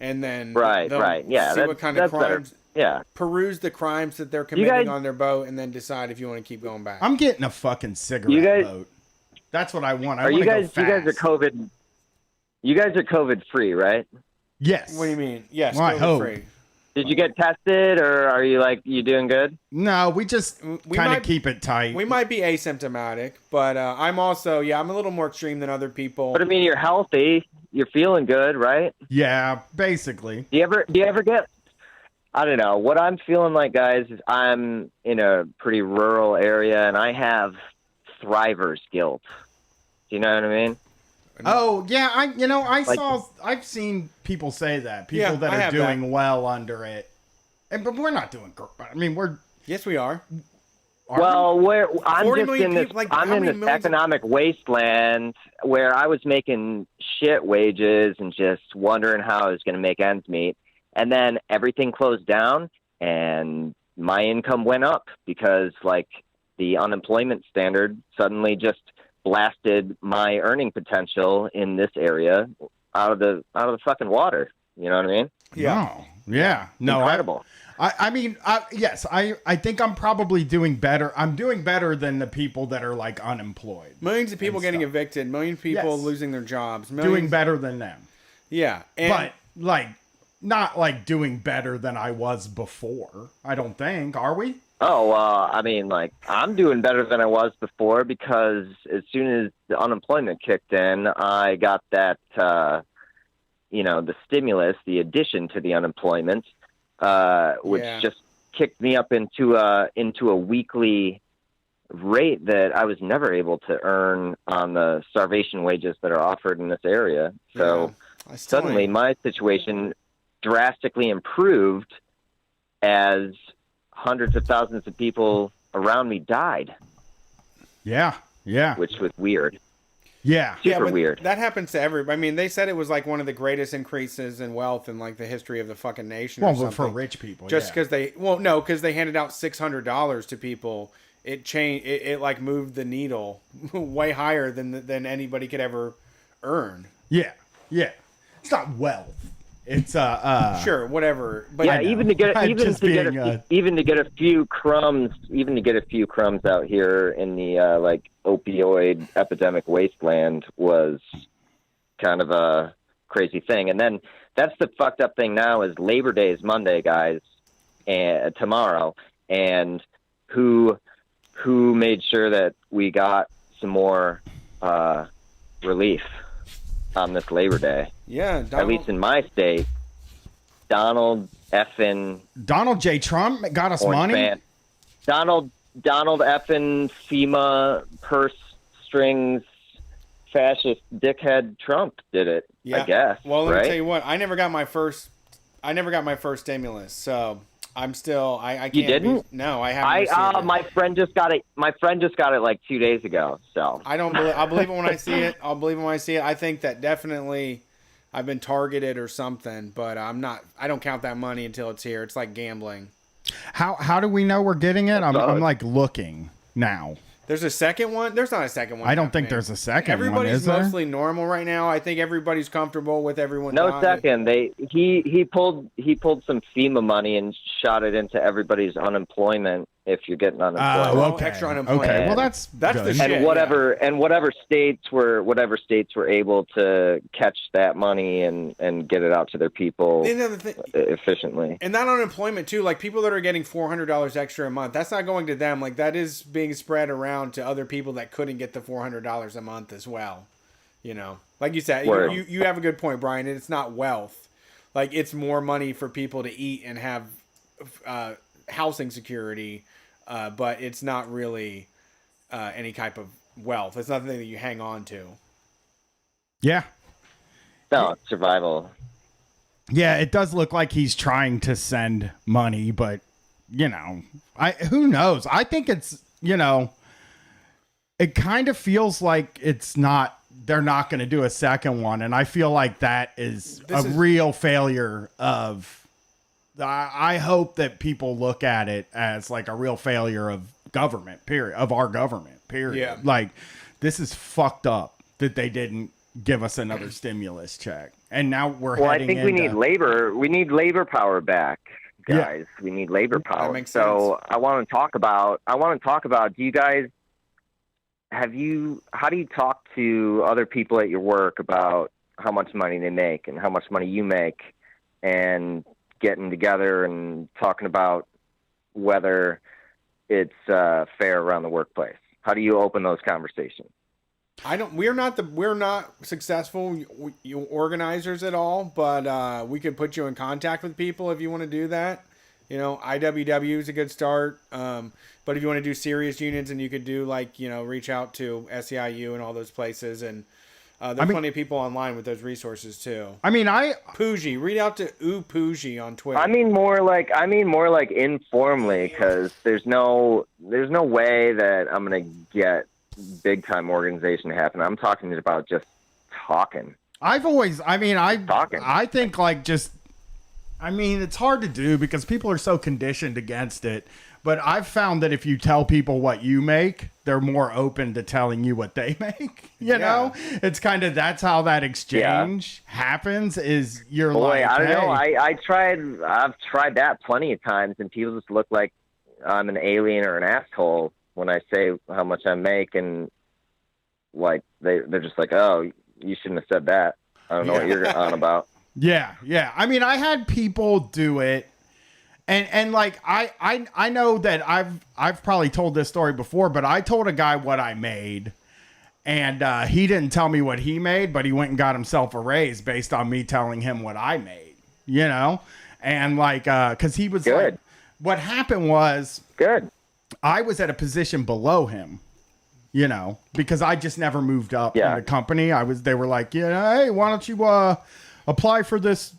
and then Right, they'll right. Yeah, see that's, what kind of that's better. crimes, Yeah. peruse the crimes that they're committing guys- on their boat, and then decide if you want to keep going back. I'm getting a fucking cigarette You guys- boat. That's what I want. I Are want you to go guys? fast. You guys are COVID. You guys are COVID free, right? Yes. What do you mean? Yes, Well, I COVID hope. free. Did you get tested, or are you doing good? No, we just We kind might- of keep it tight. We might be asymptomatic, but I'm also I'm a little more extreme than other people. But I mean, you're healthy. You're feeling good, right? Yeah, basically. Do you ever get? I don't know. What I'm feeling like, guys, is I'm in a pretty rural area, and I have thriver's guilt. Do you know what I mean? Oh yeah, I've seen people say that people Yeah, that I are have doing that. well under it, but we're not doing. I mean, we're. Yes, we are. are Well, where I'm 40 just million in this, people, like, I'm how in many this millions of- economic wasteland where I was making shit wages and just wondering how I was going to make ends meet, and then everything closed down, and my income went up because like the unemployment standard suddenly just blasted my earning potential in this area out of the fucking water. You know what I mean? Yeah. Oh, yeah. No, Incredible. I mean, yes, I think I'm probably doing better. I'm doing better than the people that are like unemployed. Millions of people And getting stuff. evicted. Millions of people Yes. losing their jobs. Doing Millions, better than them. Yeah, and But like not like doing better than I was before. I don't think. Are we? Oh, I mean, like, I'm doing better than I was before because as soon as the unemployment kicked in, I got that, the stimulus, the addition to the unemployment, which Yeah. just kicked me up into a weekly rate that I was never able to earn on the starvation wages that are offered in this area. So I still suddenly ain't- my situation drastically improved as hundreds of thousands of people around me died, Yeah. Yeah. which was weird. Yeah. Super but weird. That happens to everybody. I mean, they said it was like one of the greatest increases in wealth in like the history of the fucking nation. Well, or but something. for rich people, just yeah. because they handed out $600 to people. It changed. It like moved the needle way higher than anybody could ever earn. Yeah. Yeah. It's not wealth. It's Sure, whatever. But Yeah, know. even to get I'm even just to get being, even to get a few crumbs, out here in the like opioid epidemic wasteland was kind of a crazy thing. And then that's the fucked up thing now is Labor Day is Monday, guys, and tomorrow, and who made sure that we got some more relief on this Labor Day. yeah, At least in my state, Donald Donald J. Trump got us Orange money. Man. Donald effing FEMA purse strings fascist dickhead Trump did it. yeah. I guess. Well, let right? me tell you what. I never got my first stimulus, so I'm still. I can't. You didn't? No, I haven't. received it. My friend just got it. My friend just got it like 2 days ago. So I don't believe. I'll believe it when I see it. I'll believe it when I see it. I think that definitely I've been targeted or something, but I'm not. I don't count that money until it's here. It's like gambling. How do we know we're getting it? I'm solid. like looking now. There's a second one? There's not a second one. I don't think happening. there's a second one, Everybody's is there? mostly normal right now. I think everybody's comfortable with everyone. No dying. second. He pulled some FEMA money and shot it into everybody's unemployment if you're getting unemployment. Oh, okay. extra unemployment. Okay, well that's the good. shit. And whatever states were able to catch that money and get it out to their people The other thing, efficiently. and that unemployment too, like people that are getting $400 extra a month, that's not going to them. Like that is being spread around to other people that couldn't get the $400 a month as well. You know, like you said, Word. you have a good point, Brian. It's not wealth, like it's more money for people to eat and have housing security, but it's not really any type of wealth. It's nothing that you hang on to. Yeah. No, it's survival. Yeah, it does look like he's trying to send money, but you know, who knows? I think it's, you know, it kind of feels like they're not going to do a second one, and I feel like that is real failure of I hope that people look at it as like a real failure of government, period, of our government, period. Yeah. Like this is fucked up that they didn't give us another stimulus check. And now we're Well, I heading think we need labor. We need labor power back, guys. We need labor power. makes so sense. I want to talk about. Do you guys how do you talk to other people at your work about how much money they make and how much money you make, and getting together and talking about whether it's fair around the workplace? How do you open those conversations? We're not successful organizers at all, but we could put you in contact with people if you want to do that. You know, IWW is a good start. But if you want to do serious unions, and you could do like, you know, reach out to SEIU and all those places, and there's plenty of people online with those resources too. I mean, Poogie, read out to Poogie on Twitter. I mean more like informally, because there's no way that I'm gonna get big time organization to happen. I'm talking about just talking. I think like just, I mean, it's hard to do because people are so conditioned against it. But I've found that if you tell people what you make, they're more open to telling you what they make. You know, it's kind of, that's how that exchange happens. Is you're Boy, like, I don't know. hey. I've tried that plenty of times, and people just look like I'm an alien or an asshole when I say how much I make, and like they're just like, oh, you shouldn't have said that. I don't know what you're on about. Yeah. I mean, I had people do it. And like I know that I've probably told this story before, but I told a guy what I made, and he didn't tell me what he made, but he went and got himself a raise based on me telling him what I made, you know? And like, cause he was good. Like, what happened was Good. I was at a position below him, you know, because I just never moved up in the company. They were like, hey, why don't you apply for this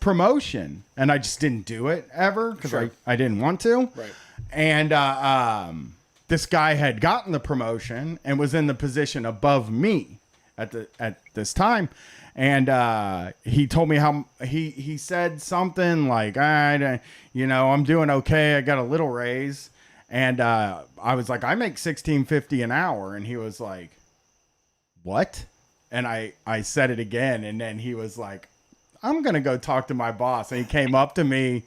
promotion? And I just didn't do it ever because I didn't want to. Right. And this guy had gotten the promotion and was in the position above me at this time. And he told me how he said something like, I'm doing okay. I got a little raise. And I was like, I make $16.50 an hour. And he was like, what? And I said it again. And then he was like, I'm going to go talk to my boss. And he came up to me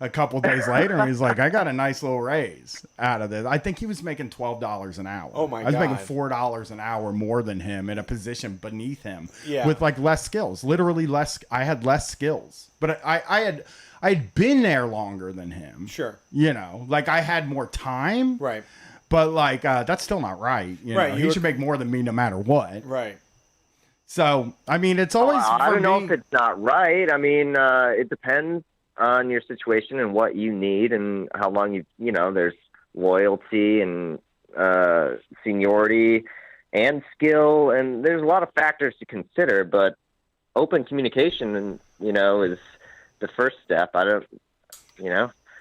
a couple days later and he's like, I got a nice little raise out of this. I think he was making $12 an hour. Oh my God. I was making $4 an hour more than him in a position beneath him with like less skills, literally less. I had less skills, but I had been there longer than him. Sure. You know, like I had more time. Right. But like, that's still not right. You know, he should make more than me no matter what. Right. So, I mean, it's always. I don't know if it's not right. I mean, it depends on your situation and what you need and how long there's loyalty and seniority and skill, and there's a lot of factors to consider. But open communication, is the first step. I don't.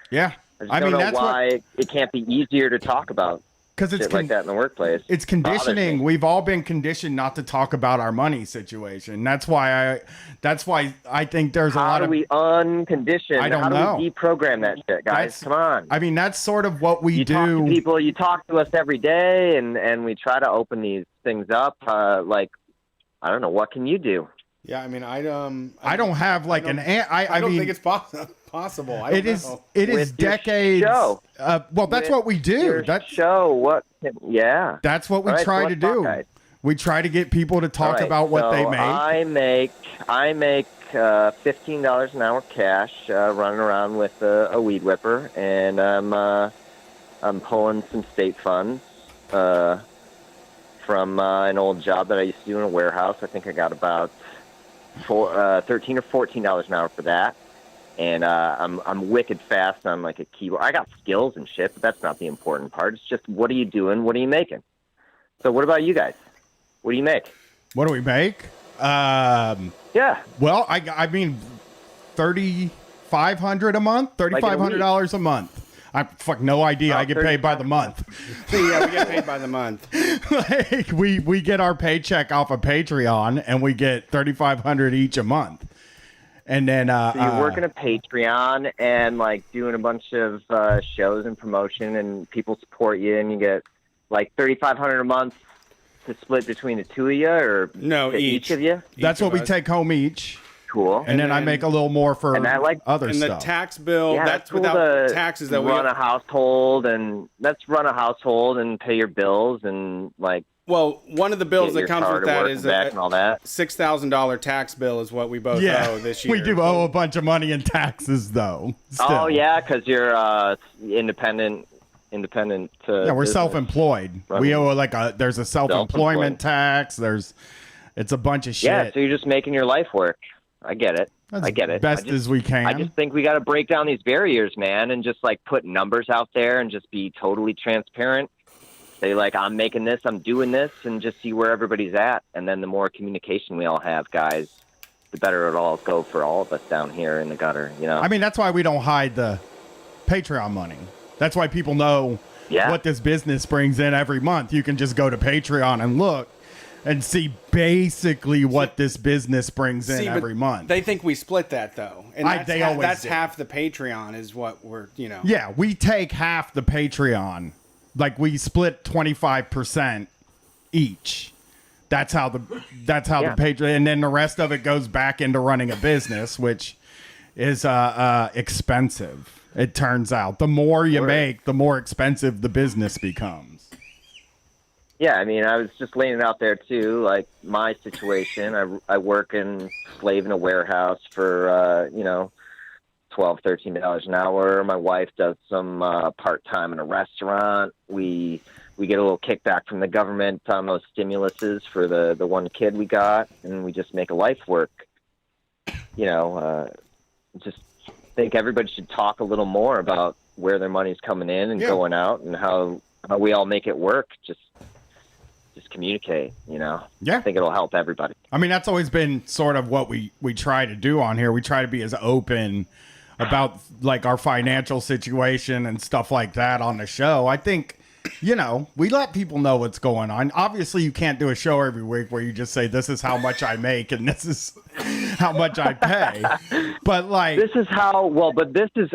Yeah. I don't know why it can't be easier to talk about. 'Cause it's shit like that in the workplace. It's Bothers conditioning. me. We've all been conditioned not to talk about our money situation. That's why I think there's a How lot do of we uncondition? I don't How do know. we deprogram that shit, guys? That's- Come on. I mean, that's sort of what we You talk to do. people. You talk to us every day, and we try to open these things up. Like, I don't know. What can you do? Yeah, I mean, I don't have like I don't- I don't mean, think it's possible. I don't it is know. it is With your decades. show. Well, that's With what we do. Your show. What? Yeah. That's what we All right, try so to let's talk, do. guys. We try to get people to talk All right, about what so they make. I make $15 an hour cash running around with a weed whipper, and I'm pulling some state funds from an old job that I used to do in a warehouse. I think I got about $13 or $14 an hour for that. And I'm wicked fast on like a keyboard. I got skills and shit, but that's not the important part. It's just what are you doing? What are you making? So what about you guys? What do you make? What do we make? Yeah. Well, I mean, $3,500 a month, $3,500 a month. I fuck no idea. I get paid by the month. Yeah, we get paid by the month. Like we get our paycheck off of Patreon, and we get $3,500 each a month. And then So you're working a Patreon and like doing a bunch of shows and promotion, and people support you, and you get like $3,500 a month to split between the two of you, or No, each of you. that's each what of we us. take home each. Cool. And then I make a little more for And I like- other And the stuff. tax bill, Yeah, that's cool without to taxes that we run a household, and and pay your bills, and like Well, one of the bills get that your comes car with to that work is and back and all that. $6,000 tax bill is what we both yeah, owe this year. we do owe a bunch of money in taxes, though. Still. Oh yeah, because you're independent. Yeah, we're business. self-employed. Right. We owe there's a self-employment tax. It's a bunch of shit. Yeah, so you're just making your life work. I get it. That's I get it. Best as we can. I just think we got to break down these barriers, man, and just like put numbers out there and just be totally transparent. Say like, I'm making this, I'm doing this, and just see where everybody's at. And then the more communication we all have, guys, the better it'll all go for all of us down here in the gutter. You know. I mean, that's why we don't hide the Patreon money. That's why people know what this business brings in every month. You can just go to Patreon and look and see basically what this business brings in but every month. They think we split that though, and They always that's do. half the Patreon is what we're Yeah, we take half the Patreon. Like we split 25% each. That's how the Patreon, and then the rest of it goes back into running a business, which is expensive. It turns out the more you make, the more expensive the business becomes. Yeah, I mean, I was just laying it out there too. Like my situation, I work in slave in a warehouse for $12, $13 an hour. My wife does some part time in a restaurant. We get a little kickback from the government on those stimuluses for the one kid we got, and we just make a life work. Just think everybody should talk a little more about where their money's coming in and going out, and how we all make it work. Just communicate, Yeah. I think it'll help everybody. I mean, that's always been sort of what we try to do on here. We try to be as open about like our financial situation and stuff like that on the show. I think, we let people know what's going on. Obviously, you can't do a show every week where you just say, this is how much I make and this is how much I pay. But like, this is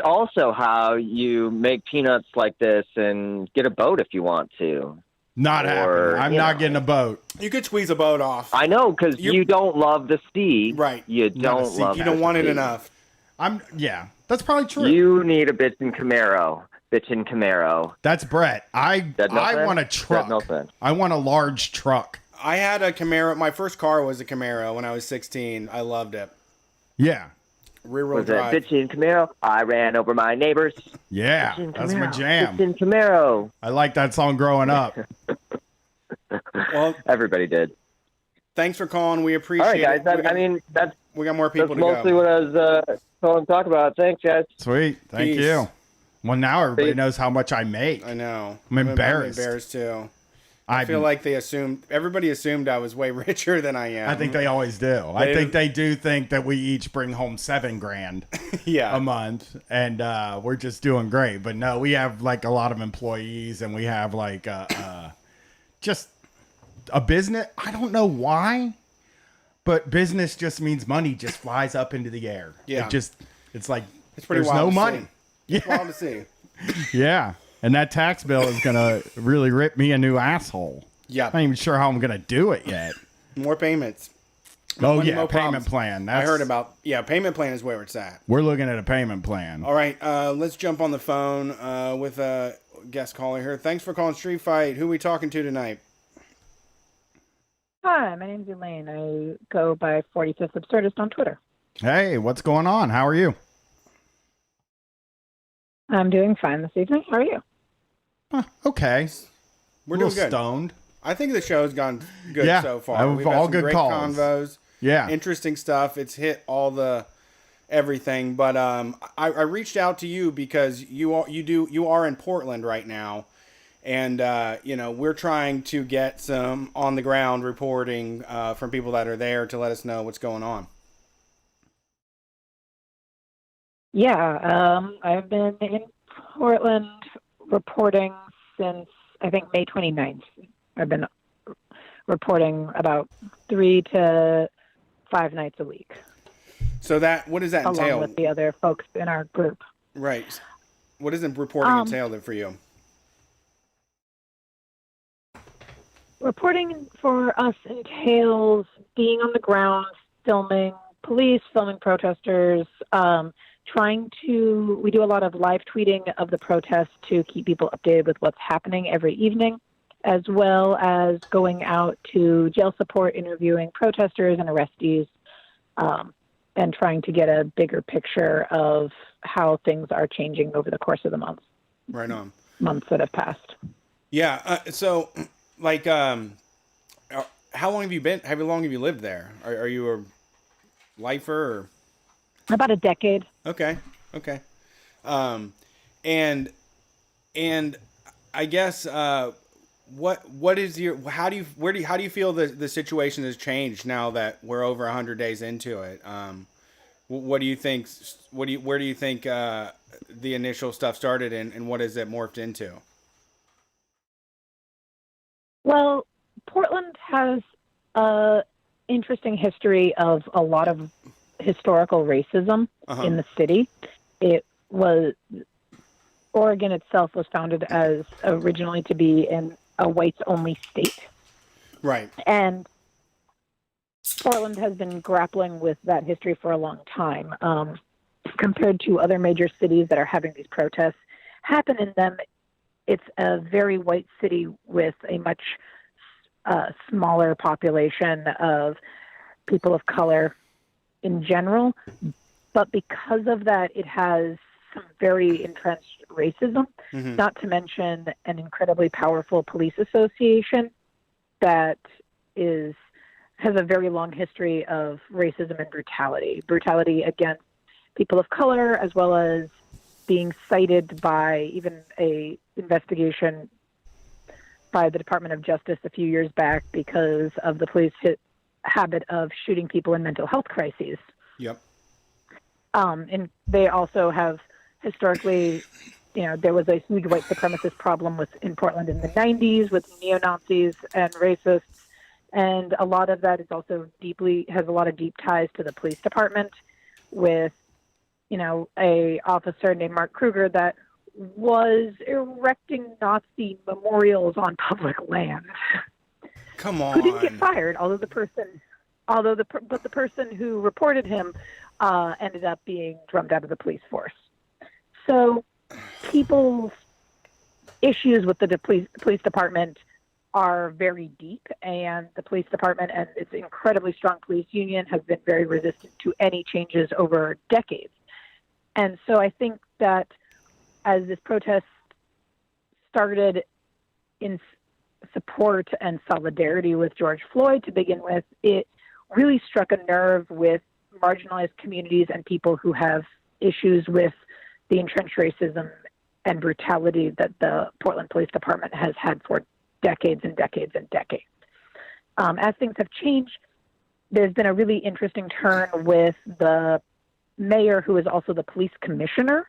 also how you make peanuts like this and get a boat if you want to. Not happening. I'm not getting a boat. You could squeeze a boat off. I know, because you don't love the sea. Right. You don't love You don't want it enough. That's probably true. You need a bitchin' Camaro. That's Brett. I want a truck. I want a large truck. I had a Camaro. My first car was a Camaro when I was 16. I loved it. Yeah. Rear-wheel Was drive. it bitchin' Camaro? I ran over my neighbors. Yeah, that's my jam. Bitchin' Camaro. I like that song growing up. Well, everybody did. Thanks for calling. We appreciate it. All right, guys. We got more people that's to go. mostly what I was calling to talk about. Thanks, guys. Sweet. Thank you. Well, now everybody knows how much I make. I know. I'm embarrassed. I'm embarrassed too. I feel like everybody assumed I was way richer than I am. I think they always do. I think they do think that we each bring home $7,000 yeah. a month, and we're just doing great. But no, we have like a lot of employees, and we have like just a business. I don't know why, but business just means money just flies up into the air. Yeah. It's like It's pretty there's wild no to money. see. Yeah. It's wild to see. Yeah. And that tax bill is going to really rip me a new asshole. Yeah. I'm not even sure how I'm going to do it yet. More payments. Oh, Money, yeah. more Payment problems. plan. I heard about, payment plan is where it's at. We're looking at a payment plan. All right, let's jump on the phone with a guest caller here. Thanks for calling Street Fight. Who are we talking to tonight? Hi, my name's Elaine. I go by 45th Absurdist on Twitter. Hey, what's going on? How are you? I'm doing fine this evening. How are you? Okay. We're a doing little good. stoned. I think the show's gone good Yeah, so far. I've We've had all some good great calls. convos. Yeah. Interesting stuff. It's hit all the everything. But I reached out to you because you are in Portland right now, and we're trying to get some on the ground reporting from people that are there to let us know what's going on. Yeah, I've been in Portland reporting since, I think, May 29th. I've been reporting about 3 to 5 nights a week. So what does that entail? Along with the other folks in our group. Right. What does reporting entail for you? Reporting for us entails being on the ground, filming police, filming protesters, we do a lot of live tweeting of the protests to keep people updated with what's happening every evening, as well as going out to jail support, interviewing protesters and arrestees, and trying to get a bigger picture of how things are changing over the course of the months. Right on. Months that have passed. Yeah. So, like, how long have you been? How long have you lived there? Are you a lifer? Or? About a decade. Okay. And I guess what is your how do you feel the situation has changed now that we're over 100 days into it? What do you think? Where do you think the initial stuff started, and what has it morphed into? Well, Portland has a interesting history of a lot of historical racism in the city. Oregon itself was founded as originally to be in a whites-only state. Right. And Portland has been grappling with that history for a long time. Compared to other major cities that are having these protests happen in them, it's a very white city with a much smaller population of people of color in general. But because of that, it has some very entrenched racism, not to mention an incredibly powerful police association that has a very long history of racism and brutality against people of color, as well as being cited by even a investigation by the Department of Justice a few years back because of the police habit of shooting people in mental health crises. Yep. And they also have historically, there was a huge white supremacist problem in Portland in the 90s with neo-Nazis and racists. And a lot of that is also has a lot of deep ties to the police department with, a officer named Mark Kruger that was erecting Nazi memorials on public land. Come on. Who didn't get fired, the person who reported him ended up being drummed out of the police force. So people's issues with the police department are very deep, and the police department and its incredibly strong police union has been very resistant to any changes over decades. And so I think that as this protest started in support and solidarity with George Floyd to begin with, it really struck a nerve with marginalized communities and people who have issues with the entrenched racism and brutality that the Portland Police Department has had for decades and decades and decades. As things have changed, there's been a really interesting turn with the mayor, who is also the police commissioner,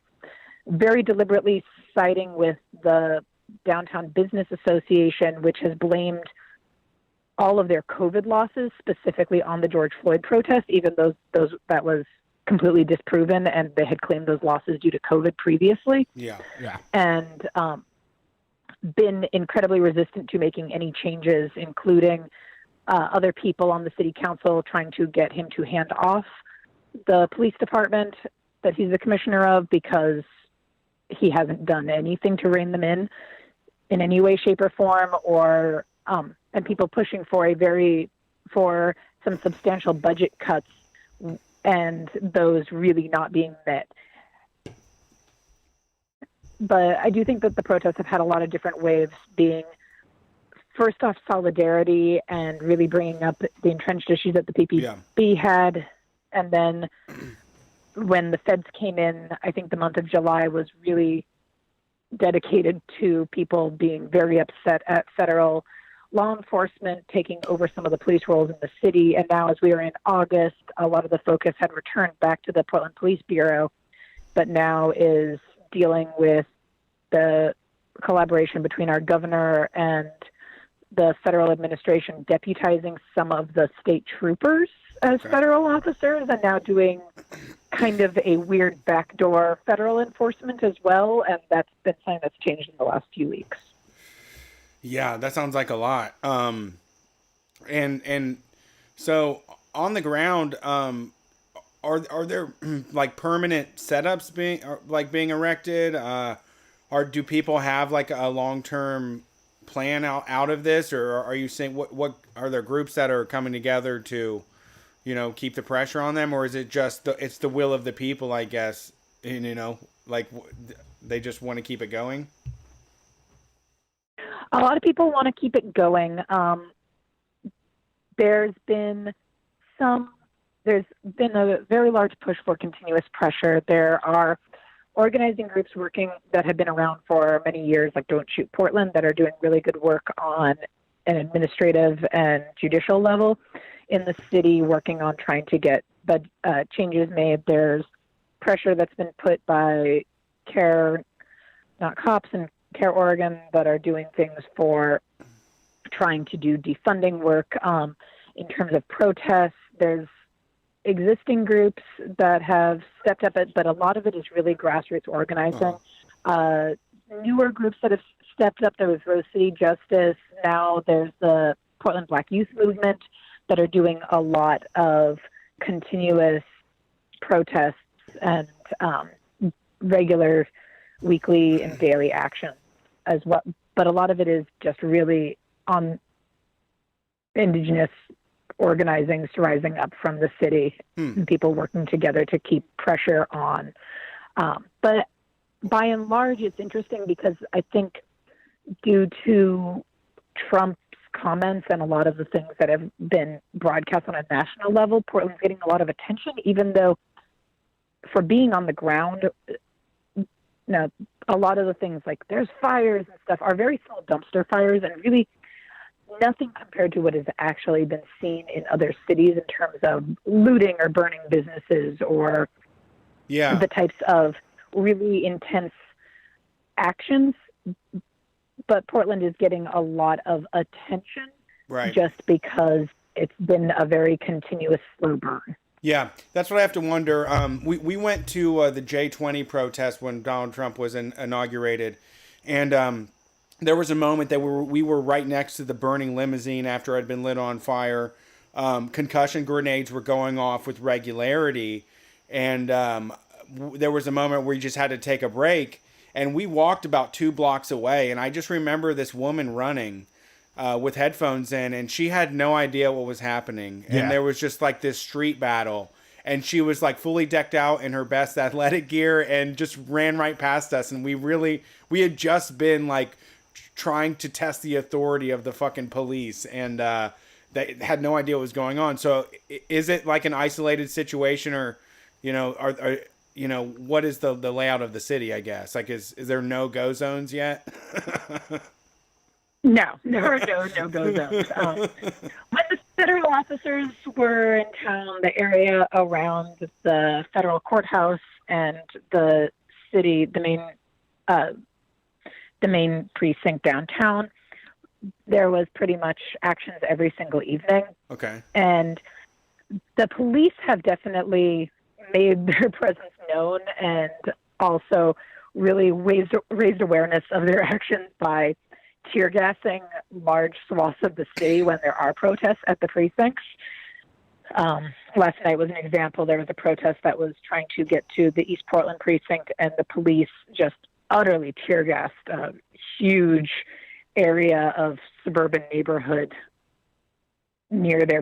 very deliberately siding with the Downtown Business Association, which has blamed all of their COVID losses specifically on the George Floyd protest, even though that was completely disproven and they had claimed those losses due to COVID previously. Yeah. And been incredibly resistant to making any changes, including other people on the city council trying to get him to hand off the police department that he's the commissioner of, because he hasn't done anything to rein them in any way, shape, or form, or and people pushing for some substantial budget cuts, and those really not being met. But I do think that the protests have had a lot of different waves, being first off solidarity and really bringing up the entrenched issues that the PPP had. And then when the feds came in, I think the month of July was really dedicated to people being very upset at federal law enforcement taking over some of the police roles in the city. And now as we are in August, a lot of the focus had returned back to the Portland Police Bureau, but now is dealing with the collaboration between our governor and the federal administration deputizing some of the state troopers as federal officers, and now doing kind of a weird backdoor federal enforcement as well. And that's been something that's changed in the last few weeks. Yeah, that sounds like a lot. And so on the ground, are there like permanent setups being erected? Or do people have like a long-term plan out of this, or are you saying what are there groups that are coming together to, keep the pressure on them, or is it just it's the will of the people, I guess, and, like they just want to keep it going? A lot of people want to keep it going. There's been a very large push for continuous pressure. There are organizing groups working that have been around for many years, like Don't Shoot Portland, that are doing really good work on an administrative and judicial level in the city, working on trying to get changes made. There's pressure that's been put by Care Not Cops and Care Oregon that are doing things for trying to do defunding work. In terms of protests, there's existing groups that have stepped up, but a lot of it is really grassroots organizing. Newer groups that have stepped up, there was Rose City Justice. Now there's the Portland Black Youth Movement that are doing a lot of continuous protests and regular weekly and daily action as well. But a lot of it is just really on Indigenous organizing rising up from the city and people working together to keep pressure on. But by and large, it's interesting because I think due to Trump's comments and a lot of the things that have been broadcast on a national level, Portland's getting a lot of attention, even though for being on the ground, a lot of the things like there's fires and stuff are very small dumpster fires and really nothing compared to what has actually been seen in other cities in terms of looting or burning businesses or the types of really intense actions. But Portland is getting a lot of attention just because it's been a very continuous slow burn. Yeah, that's what I have to wonder. We went to the J20 protest when Donald Trump was inaugurated, and there was a moment that we were right next to the burning limousine after it had been lit on fire. Concussion grenades were going off with regularity, and there was a moment where you just had to take a break, and we walked about 2 blocks away, and I just remember this woman running with headphones in, and she had no idea what was happening, and there was just like this street battle, and she was like fully decked out in her best athletic gear and just ran right past us, and we had just been like trying to test the authority of the fucking police, and they had no idea what was going on. So is it like an isolated situation, or what is the layout of the city, I guess? Like is there no-go zones yet? No-go zones. When the federal officers were in town, the area around the federal courthouse and the city, the main precinct downtown, there was pretty much actions every single evening. Okay. And the police have definitely made their presence known and also really raised awareness of their actions by tear gassing large swaths of the city when there are protests at the precincts. Last night was an example. There was a protest that was trying to get to the East Portland precinct, and the police just utterly tear gassed a huge area of suburban neighborhood near the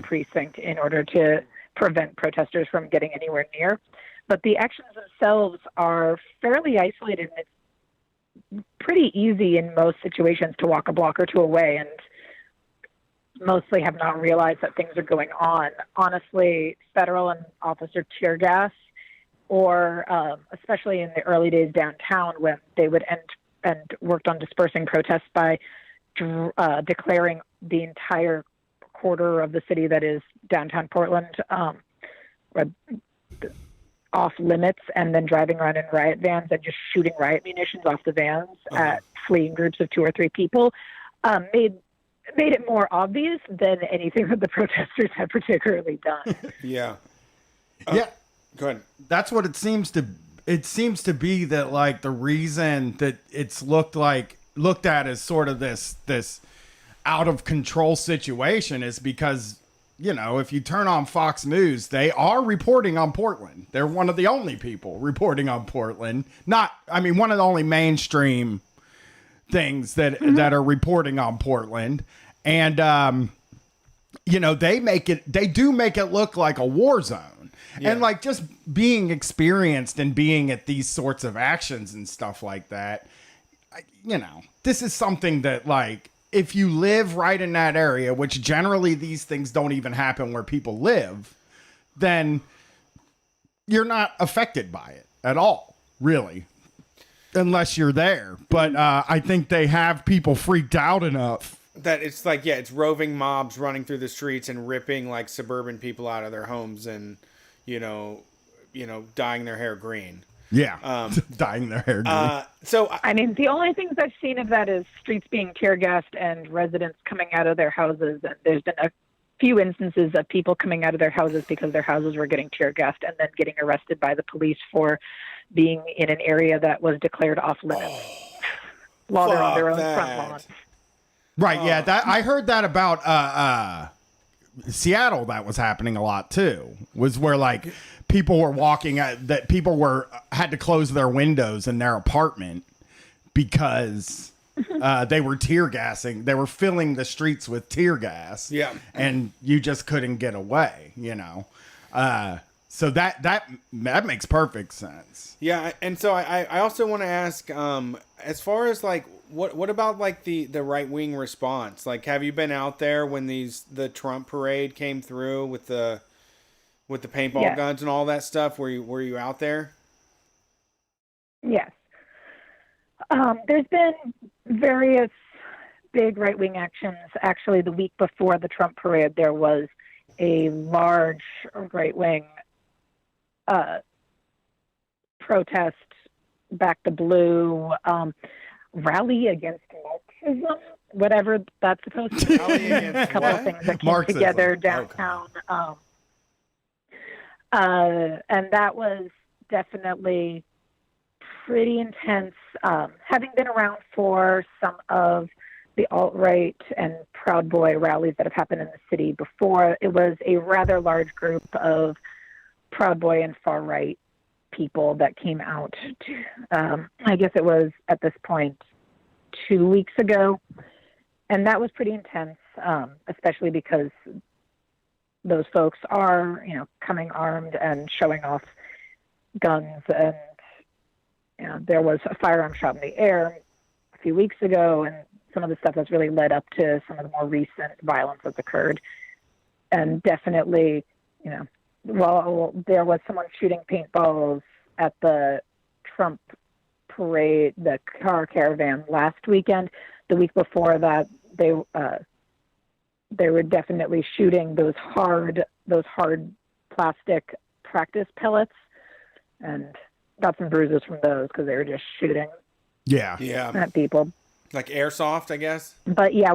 precinct in order to prevent protesters from getting anywhere near. But the actions themselves are fairly isolated, and it's pretty easy in most situations to walk a block or two away and mostly have not realized that things are going on. Honestly, federal and officer tear gas, or especially in the early days downtown when they would end and worked on dispersing protests by declaring the entire quarter of the city that is downtown Portland off limits, and then driving around in riot vans and just shooting riot munitions off the vans at fleeing groups of 2 or 3 people, made it more obvious than anything that the protesters had particularly done. Yeah. Yeah. Go ahead. That's what it seems to be, that like the reason that it's looked at as sort of this out of control situation is because, you know, if you turn on Fox News, they are reporting on Portland. They're one of the only people reporting on Portland. One of the only mainstream things that are reporting on Portland. And, you know, they do make it look like a war zone. Yeah. And like just being experienced and being at these sorts of actions and stuff like that, you know, this is something that, like, if you live right in that area, which generally these things don't even happen where people live, then you're not affected by it at all, really, unless you're there. But I think they have people freaked out enough that it's like, yeah, it's roving mobs running through the streets and ripping like suburban people out of their homes and, you know, dyeing their hair green. Yeah, dyeing their hair green. So I mean, the only things I've seen of that is streets being tear gassed and residents coming out of their houses. And there's been a few instances of people coming out of their houses because their houses were getting tear gassed and then getting arrested by the police for being in an area that was declared off limits while they're on their own front lawns. Right. Yeah. That I heard that about Seattle. That was happening a lot too. Was where like people were had to close their windows in their apartment because they were tear gassing. They were filling the streets with tear gas. Yeah. And you just couldn't get away, you know? So that makes perfect sense. Yeah. And so I also want to ask, as far as like, what about like the right wing response? Like, have you been out there when the Trump parade came through with the paintball guns and all that stuff? Were you out there? Yes. There's been various big right wing actions. Actually, the week before the Trump parade, there was a large right wing protest, Back the Blue, rally against Marxism, whatever that's supposed to be. A couple of things that came together downtown. Okay. And that was definitely pretty intense. Having been around for some of the alt-right and Proud Boy rallies that have happened in the city before, it was a rather large group of Proud Boy and far-right people that came out. I guess it was, at this point, 2 weeks ago. And that was pretty intense, especially because those folks are, you know, coming armed and showing off guns. And, you know, there was a firearm shot in the air a few weeks ago, and some of the stuff that's really led up to some of the more recent violence that's occurred. And definitely, you know, while there was someone shooting paintballs at the Trump parade, the car caravan last weekend, the week before that, they were definitely shooting those hard plastic practice pellets, and got some bruises from those because they were just shooting Yeah. at people. Like airsoft, I guess. But yeah,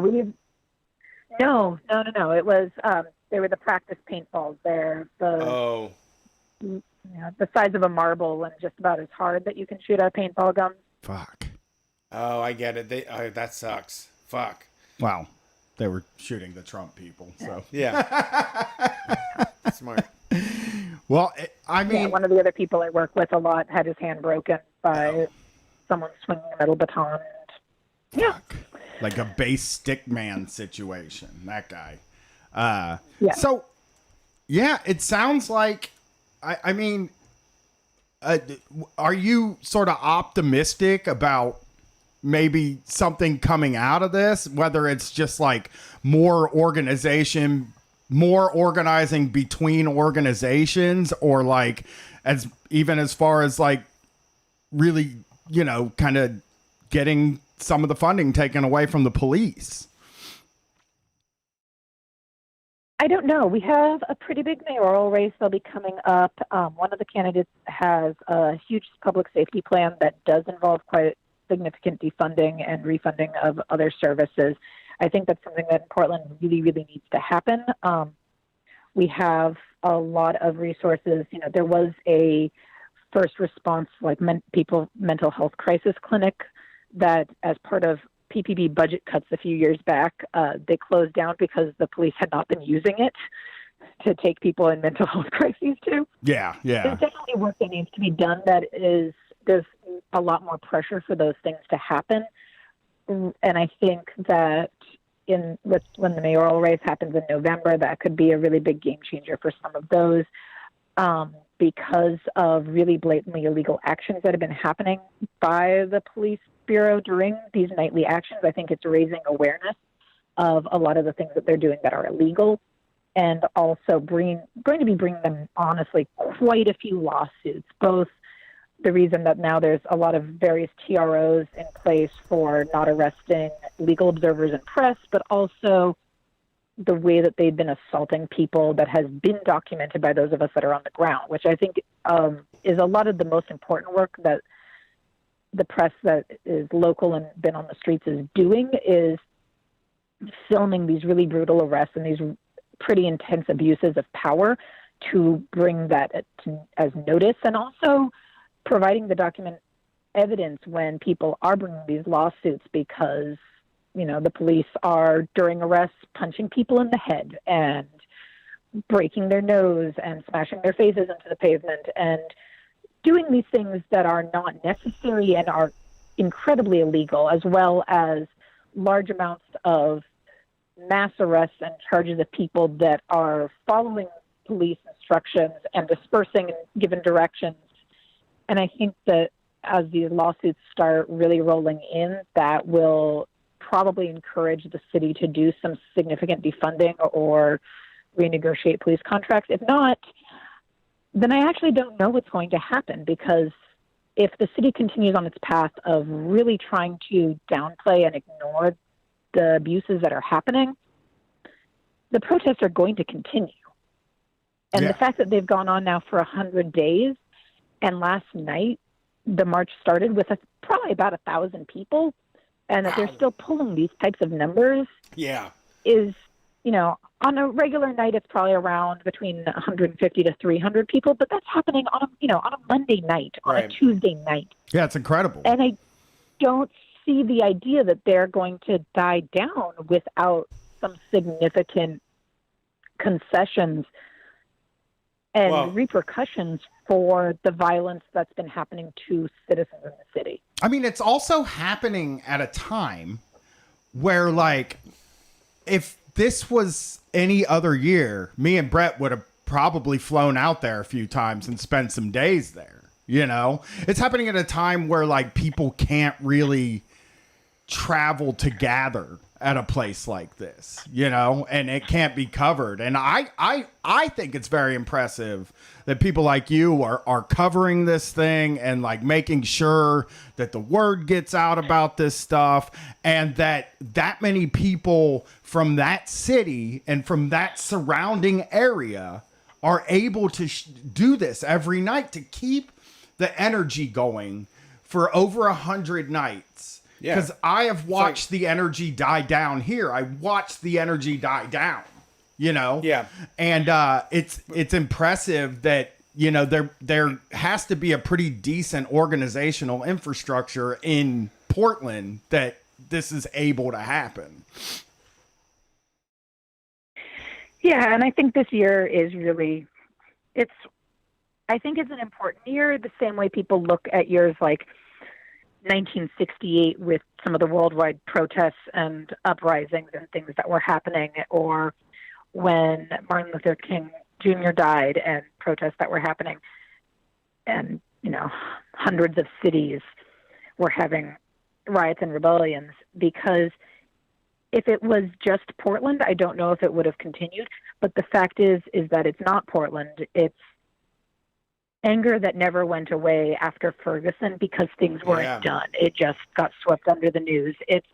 no. It was they were the practice paintballs. They're the the size of a marble and just about as hard that you can shoot a paintball gun. Fuck. Oh, I get it. That sucks. Fuck. Wow. They were shooting the Trump people. So Yeah. Smart. well, I mean, one of the other people I work with a lot had his hand broken by someone swinging a metal baton. fuck. Like a base stick man situation. That guy. Yeah. So, yeah, it sounds like. I mean, are you sort of optimistic about maybe something coming out of this? Whether it's just like more organizing between organizations, or like as far as like really, kind of getting some of the funding taken away from the police. I don't know. We have a pretty big mayoral race that'll be coming up. One of the candidates has a huge public safety plan that does involve quite significant defunding and refunding of other services. I think that's something that in Portland really, really needs to happen. We have a lot of resources. There was a first response, like mental health crisis clinic that, as part of PPP budget cuts a few years back, they closed down because the police had not been using it to take people in mental health crises to. Yeah. There's definitely work that needs to be done. There's a lot more pressure for those things to happen. And I think that when the mayoral race happens in November, that could be a really big game changer for some of those, because of really blatantly illegal actions that have been happening by the police bureau during these nightly actions. I think it's raising awareness of a lot of the things that they're doing that are illegal, and also going to be bringing them, honestly, quite a few lawsuits. Both the reason that now there's a lot of various TROs in place for not arresting legal observers and press, but also the way that they've been assaulting people that has been documented by those of us that are on the ground, which I think is a lot of the most important work that the press that is local and been on the streets is doing, is filming these really brutal arrests and these pretty intense abuses of power to bring that as notice, and also providing the document evidence when people are bringing these lawsuits, because the police are, during arrests, punching people in the head and breaking their nose and smashing their faces into the pavement and doing these things that are not necessary and are incredibly illegal, as well as large amounts of mass arrests and charges of people that are following police instructions and dispersing and given directions. And I think that as these lawsuits start really rolling in, that will probably encourage the city to do some significant defunding or renegotiate police contracts. If not, then I actually don't know what's going to happen, because if the city continues on its path of really trying to downplay and ignore the abuses that are happening, the protests are going to continue. And the fact that they've gone on now for 100 days, and last night the march started with probably about 1,000 people, and that they're still pulling these types of numbers is, on a regular night, it's probably around between 150 to 300 people, but that's happening on a Monday night, on a Tuesday night. Yeah, it's incredible. And I don't see the idea that they're going to die down without some significant concessions and repercussions for the violence that's been happening to citizens in the city. I mean, it's also happening at a time where, like, if this was any other year, me and Brett would have probably flown out there a few times and spent some days there. It's happening at a time where, like, people can't really travel to gather at a place like this, you know, and it can't be covered. And I think it's very impressive that people like you are covering this thing and like making sure that the word gets out about this stuff, and that many people from that city and from that surrounding area are able to do this every night to keep the energy going for over 100 nights. Yeah. Because I have watched the energy die down here. I watched the energy die down, you know? Yeah. And it's impressive that, you know, there has to be a pretty decent organizational infrastructure in Portland that this is able to happen. Yeah, and I think this year is really, I think it's an important year, the same way people look at years like 1968 with some of the worldwide protests and uprisings and things that were happening, or when Martin Luther King Jr. died and protests that were happening. And, you know, hundreds of cities were having riots and rebellions, because if it was just Portland, I don't know if it would have continued. But the fact is that it's not Portland. It's anger that never went away after Ferguson because things weren't done. It just got swept under the news. It's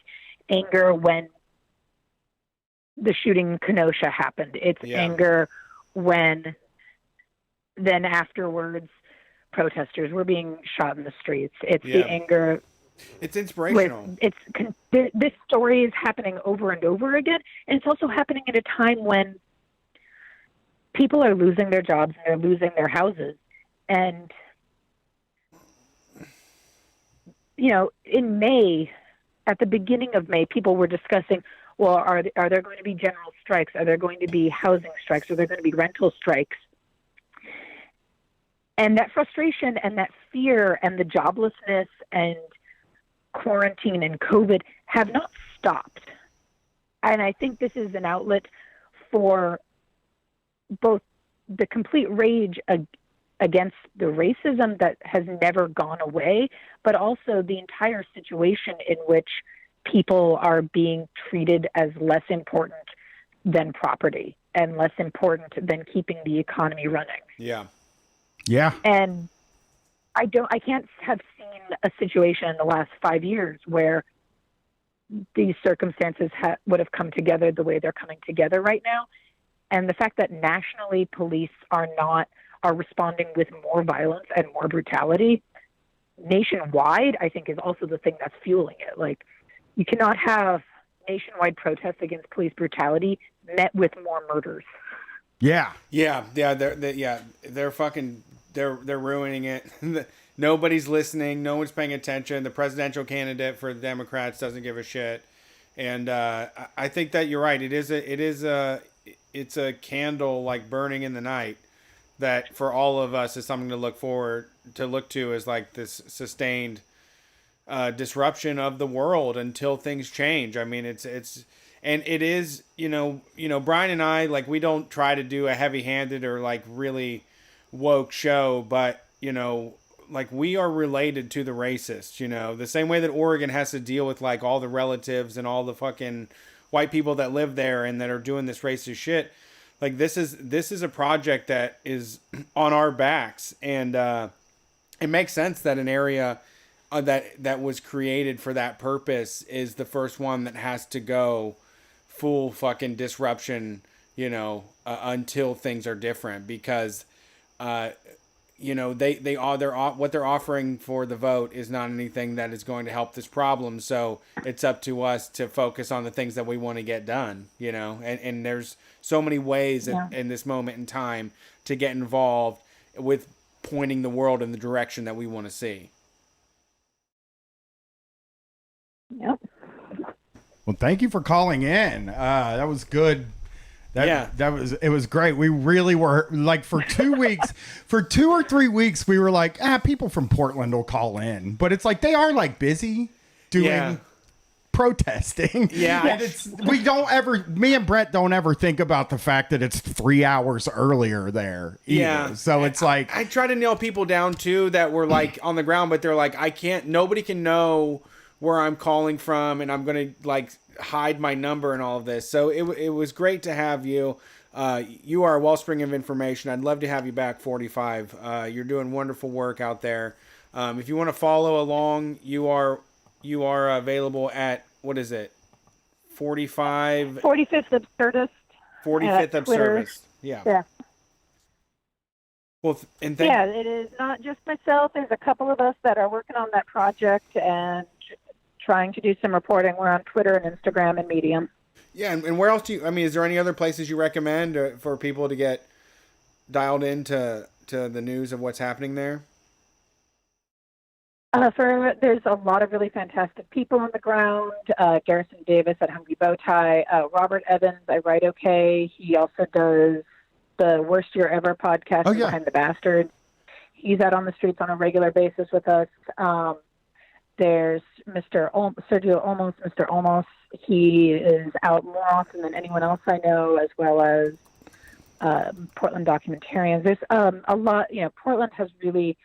anger when the shooting in Kenosha happened. It's anger when then afterwards protesters were being shot in the streets. It's the anger. It's inspirational. This story is happening over and over again, and it's also happening at a time when people are losing their jobs and they're losing their houses. And, you know, in May, at the beginning of May, people were discussing, well, are there going to be general strikes? Are there going to be housing strikes? Are there going to be rental strikes? And that frustration and that fear and the joblessness and quarantine and COVID have not stopped. And I think this is an outlet for both the complete rage against the racism that has never gone away, but also the entire situation in which people are being treated as less important than property and less important than keeping the economy running. Yeah. Yeah. And I can't have seen a situation in the last 5 years where these circumstances would have come together the way they're coming together right now. And the fact that nationally police are responding with more violence and more brutality nationwide, I think, is also the thing that's fueling it. Like, you cannot have nationwide protests against police brutality met with more murders. Yeah. Yeah. They're fucking, they're ruining it. Nobody's listening. No one's paying attention. The presidential candidate for the Democrats doesn't give a shit. And I think that you're right. It's a candle like burning in the night that for all of us is something to look to as like this sustained disruption of the world until things change. I mean, it is, you know, Brian and I, like, we don't try to do a heavy-handed or like really woke show, but, you know, like, we are related to the racists, you know, the same way that Oregon has to deal with like all the relatives and all the fucking white people that live there and that are doing this racist shit. Like, this is a project that is on our backs, and it makes sense that an area that was created for that purpose is the first one that has to go full fucking disruption, you know, until things are different, because you know, what they're offering for the vote is not anything that is going to help this problem. So it's up to us to focus on the things that we want to get done, you know, and there's so many ways in this moment in time to get involved with pointing the world in the direction that we want to see. Yep. Well, thank you for calling in. That was good. It was great. We really were like, for 2 weeks, for 2 or 3 weeks, we were like, people from Portland will call in, but it's like, they are like busy doing protesting. Yeah. And me and Brett don't ever think about the fact that it's 3 hours earlier there either. Yeah. So it's like, I try to nail people down too that were like on the ground, but they're like, nobody can know where I'm calling from, and I'm going to like hide my number and all of this. So it was great to have you. You are a wellspring of information. I'd love to have you back, 45. You're doing wonderful work out there. If you want to follow along, you are available at, what is it? 45 45th Absurdist. 45th Twitter. Absurdist. Yeah. Yeah. Well, Yeah, it is not just myself. There's a couple of us that are working on that project and trying to do some reporting. We're on Twitter and Instagram and Medium. Yeah, and where else is there any other places you recommend for people to get dialed into the news of what's happening there? There's a lot of really fantastic people on the ground. Garrison Davis at Hungry Bowtie. Robert Evans, I Write Okay. He also does the Worst Year Ever podcast, Behind the Bastards. He's out on the streets on a regular basis with us. There's Sergio Olmos, Mr. Olmos. He is out more often than anyone else I know, as well as Portland documentarians. There's a lot, Portland has really,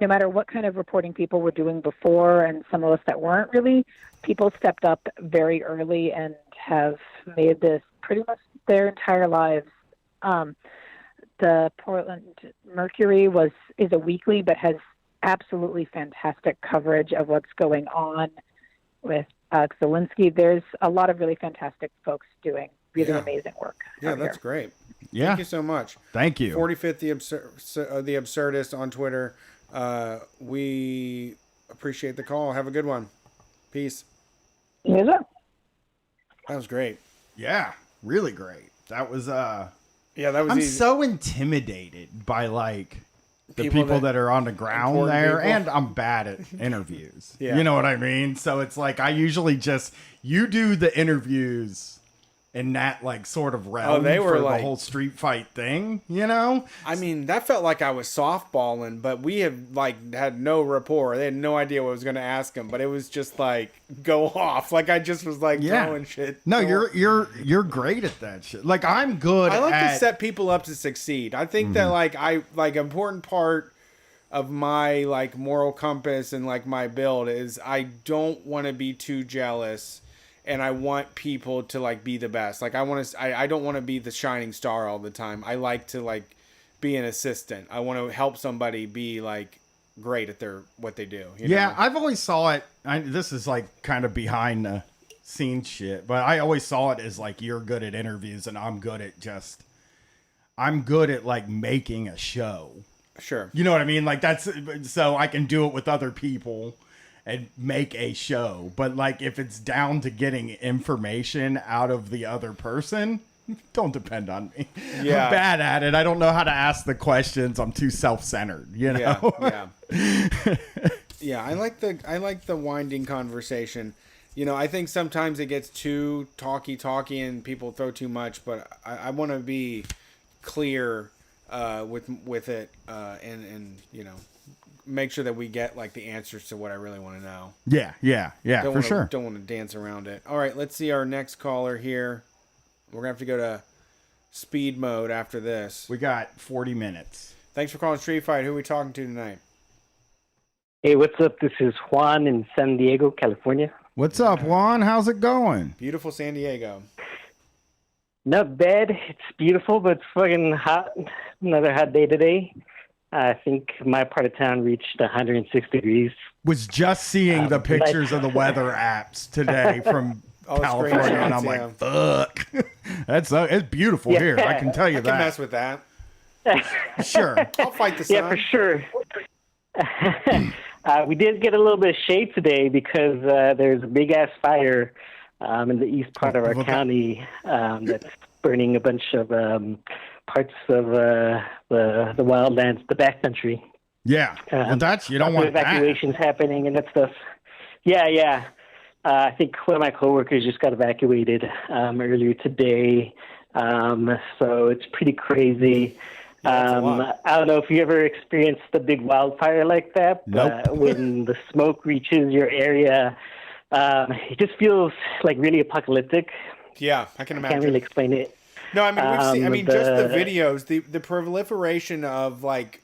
no matter what kind of reporting people were doing before, and some of us that weren't really, people stepped up very early and have made this pretty much their entire lives. The Portland Mercury is a weekly, but has absolutely fantastic coverage of what's going on with Zelensky. There's a lot of really fantastic folks doing really amazing work. Yeah, that's great. Yeah. Thank you so much. Thank you. 45th the Absurdist on Twitter. We appreciate the call. Have a good one. Peace. Yes, sir. That was great. Yeah, really great. That was yeah, that was I'm easy. so intimidated by like the People people that are on the ground important there, people. and I'm bad at interviews. Yeah. You know what I mean? So it's like I usually you do the interviews in that like sort of realm they were for like- the whole street fight thing, you know? I mean, that felt like I was softballing, but we had like had no rapport. They had no idea what I was going to ask them, but it was just like go off. Like I just was like throwing shit. No, you're great at that shit. Like I'm good. I like at, to set people up to succeed. I think that like important part of my like moral compass and like my build is I don't want to be too jealous. And I want people to like be the best. Like I don't want to be the shining star all the time. I like to like be an assistant. I want to help somebody be like great at what they do. You know? I've always saw it. This is like kind of behind the scenes shit, but I always saw it as like you're good at interviews and I'm good at like making a show. Sure. You know what I mean? Like that's so I can do it with other people and make a show. But like if it's down to getting information out of the other person, don't depend on me. Yeah. I'm bad at it. I don't know how to ask the questions. I'm too self-centered, you know? Yeah. I like the winding conversation. You know, I think sometimes it gets too talky and people throw too much, but I want to be clear with it and you know, make sure that we get like the answers to what I really want to know. Yeah, for sure. Don't want to dance around it. All right, let's see our next caller here. We're gonna have to go to speed mode after this. We got 40 minutes. Thanks for calling Street Fight. Who are we talking to tonight? Hey, what's up? This is Juan in San Diego, California. What's up, Juan? How's it going? Beautiful San Diego. Not bad. It's beautiful, but it's fucking hot. Another hot day today. I think my part of town reached 106 degrees. Was just seeing the pictures of the weather apps today from California, and I'm like, fuck. It's beautiful here. I can tell you I that. can mess with that. Sure. I'll fight the sun. Yeah, for sure. We did get a little bit of shade today because there's a big-ass fire in the east part of our county that's burning a bunch of parts of the wildlands, the backcountry. Yeah, well, that's, you don't want evacuations happening and that stuff. Yeah. I think one of my coworkers just got evacuated earlier today, so it's pretty crazy. I don't know if you ever experienced a big wildfire like that. Nope. When the smoke reaches your area, it just feels like really apocalyptic. Yeah, I can I imagine. can't really explain it. No, I mean we've seen. I mean, just the videos, the proliferation of like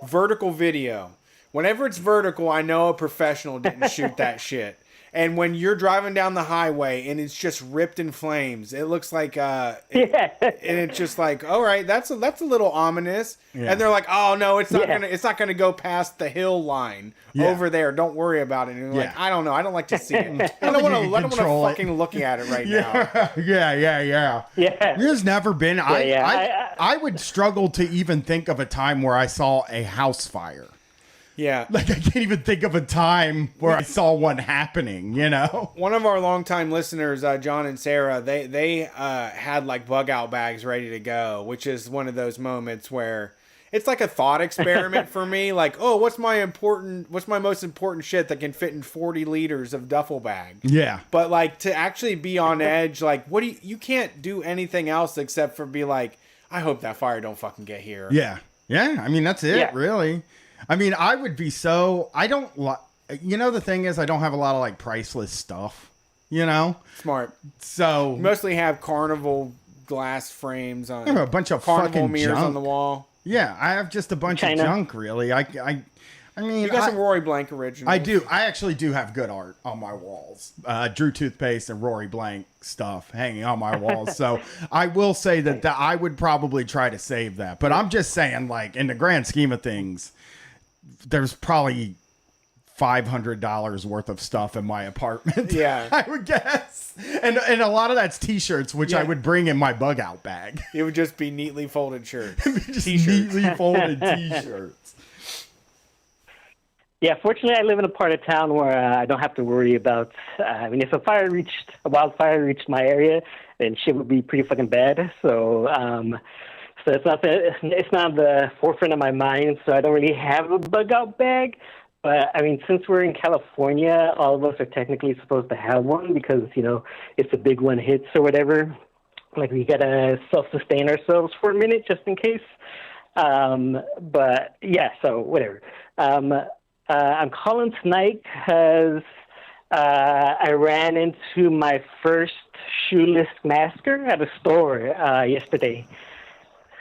vertical video, Whenever it's vertical, I know a professional didn't shoot that shit. And when you're driving down the highway and it's just ripped in flames, it looks like and it's just like, all right, that's a little ominous. Yeah. And they're like, oh no, it's not gonna go past the hill line over there. Don't worry about it. And you're like, I don't know, I don't like to see it. I don't want to fucking looking at it right now. Yeah. There's never been. I would struggle to even think of a time where I saw a house fire. Yeah. Like, I can't even think of a time where I saw one happening, you know? One of our longtime listeners, John and Sarah, they had like bug out bags ready to go, which is one of those moments where it's like a thought experiment for me. Like, oh, what's my most important shit that can fit in 40 liters of duffel bag? Yeah. But like to actually be on edge, like you can't do anything else except for be like, I hope that fire don't fucking get here. Yeah. Yeah. I mean, that's it, really. I mean, I would be so, the thing is, I don't have a lot of like priceless stuff, you know? Smart. So you mostly have Carnival glass frames on. I have a bunch of Carnival fucking mirrors junk on the wall. Yeah, I have just a bunch of junk, really. I mean, you got some Rory Blank originals. I do. I actually do have good art on my walls. Drew Toothpaste and Rory Blank stuff hanging on my walls. So I will say that I would probably try to save that. But I'm just saying, like, in the grand scheme of things, there's probably $500 worth of stuff in my apartment. Yeah, I would guess, and a lot of that's T-shirts, which I would bring in my bug out bag. It would just be neatly folded shirts. Just neatly folded T-shirts. Yeah, fortunately, I live in a part of town where I don't have to worry about. I mean, if a wildfire reached my area, then shit would be pretty fucking bad. So, so it's not the forefront of my mind. So I don't really have a bug out bag. But I mean, since we're in California, all of us are technically supposed to have one because if a big one hits or whatever, like we gotta self-sustain ourselves for a minute just in case. But yeah, so whatever. I'm calling tonight because I ran into my first shoeless masker at a store yesterday.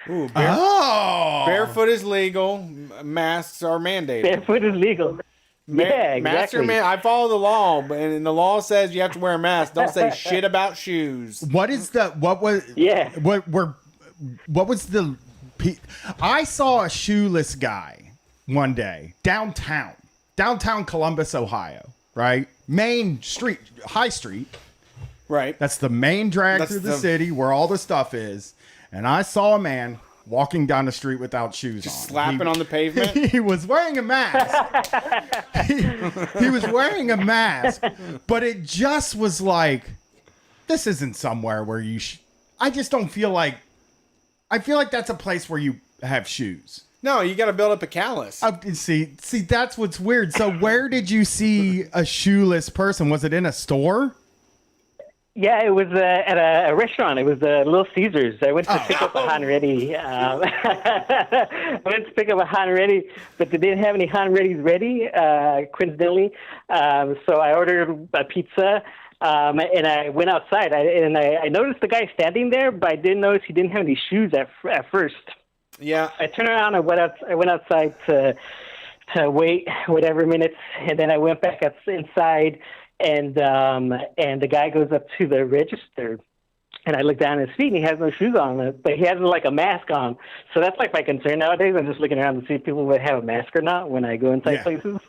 Ooh, barefoot is legal. Masks are mandated. Barefoot is legal. Yeah, exactly. I follow the law, and the law says you have to wear a mask. Don't say shit about shoes. What was the? I saw a shoeless guy one day downtown Columbus, Ohio. Right, Main Street, High Street. Right, that's the main drag through the city where all the stuff is. And I saw a man walking down the street without shoes on. Slapping on the pavement? He was wearing a mask. he was wearing a mask. But it just was like, this isn't somewhere where you... I just don't feel like... I feel like that's a place where you have shoes. No, you got to build up a callus. See, that's what's weird. So where did you see a shoeless person? Was it in a store? Yeah, it was at a restaurant. It was Little Caesars. I went to pick up a Han Ready. I went to pick up a Han Ready, but they didn't have any Han Readies ready, coincidentally. So I ordered a pizza, and I went outside. I noticed the guy standing there, but I didn't notice he didn't have any shoes at first. Yeah. I turned around. I went outside to wait whatever minutes, and then I went back inside. And the guy goes up to the register, and I look down at his feet, and he has no shoes on, but he has like a mask on. So that's like my concern nowadays. I'm just looking around to see if people would have a mask or not when I go inside places. Me too.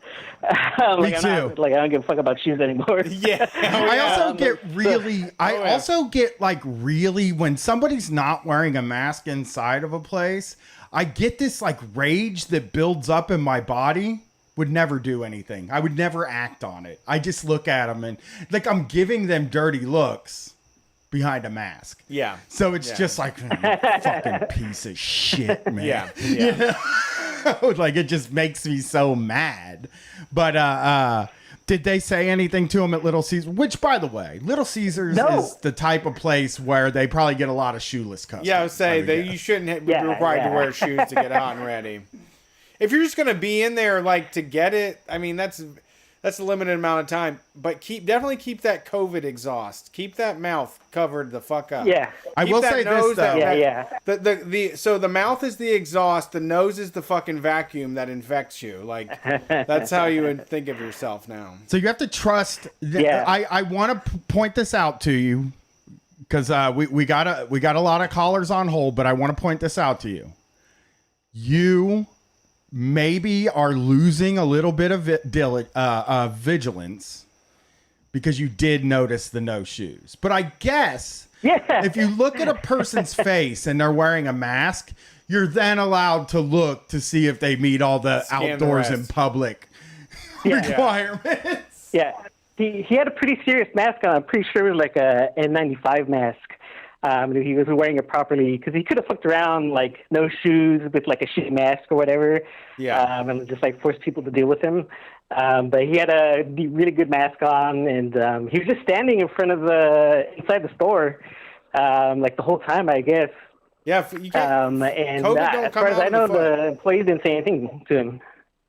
I don't give a fuck about shoes anymore. Yeah. I also get really. Also get like really when somebody's not wearing a mask inside of a place. I get this like rage that builds up in my body. Would never do anything. I would never act on it. I just look at them and like I'm giving them dirty looks behind a mask. Yeah. So it's just like fucking piece of shit, man. Yeah. You know? Like it just makes me so mad. But did they say anything to him at Little Caesars? Which, by the way, Little Caesars is the type of place where they probably get a lot of shoeless customers. Yeah, I would say you shouldn't be required to wear shoes to get hot and ready. If you're just gonna be in there like to get it, I mean that's That's a limited amount of time. But definitely keep that COVID exhaust. Keep that mouth covered the fuck up. Yeah. I will say this, though. So the mouth is the exhaust. The nose is the fucking vacuum that infects you. Like, that's how you would think of yourself now. So you have to trust. I want to point this out to you because we got a lot of callers on hold, but I want to point this out to you. You maybe are losing a little bit of vigilance because you did notice the no shoes. But I guess if you look at a person's face and they're wearing a mask, you're then allowed to look to see if they meet all the outdoors and public requirements. Yeah. He had a pretty serious mask on. I'm pretty sure it was like a N95 mask. He was wearing it properly because he could have fucked around like no shoes with like a shitty mask or whatever. Yeah. And just like force people to deal with him. But he had a really good mask on, and he was just standing in front of inside the store, like the whole time, I guess. Yeah. You can't, and as far as I know, the employees didn't say anything to him.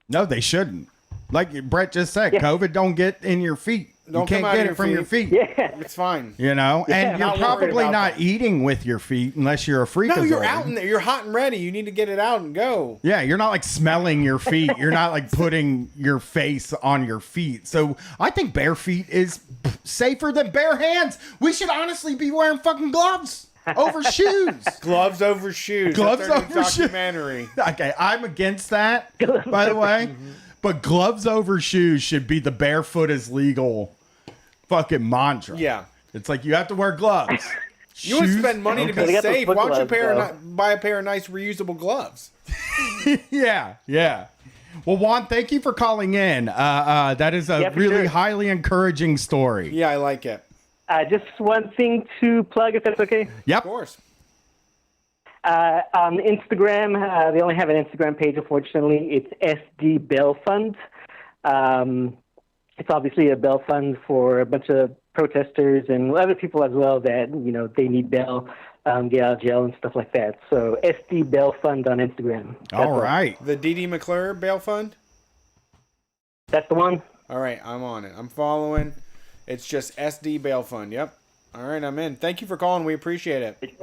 No, they shouldn't. Like Brett just said, COVID don't get in your feet. You can't get it from your feet. Yeah, it's fine. You know, and you're probably not that. Eating with your feet unless you're a freak. No, you're out in there. You're hot and ready. You need to get it out and go. Yeah, you're not like smelling your feet. You're not like putting your face on your feet. So I think bare feet is safer than bare hands. We should honestly be wearing fucking gloves over shoes. Gloves over shoes. Gloves That's our over shoes. documentary. Okay, I'm against that, by the way. But gloves over shoes should be the barefoot is legal fucking mantra. Yeah. It's like you have to wear gloves. You would spend money to be safe. Why don't you gloves, buy a pair of nice reusable gloves? Yeah. Well, Juan, thank you for calling in. That is a really highly encouraging story. Yeah, I like it. Just one thing to plug, if that's okay. Yep. Of course. On Instagram, they only have an Instagram page, unfortunately. It's SD Bail Fund. It's obviously a bail fund for a bunch of protesters and other people as well that, they need bail, get out of jail and stuff like that. So SD Bail Fund on Instagram. All right. The D.D. McClure Bail Fund? That's the one. All right, I'm on it. I'm following. It's just SD Bail Fund. Yep. All right, I'm in. Thank you for calling. We appreciate it.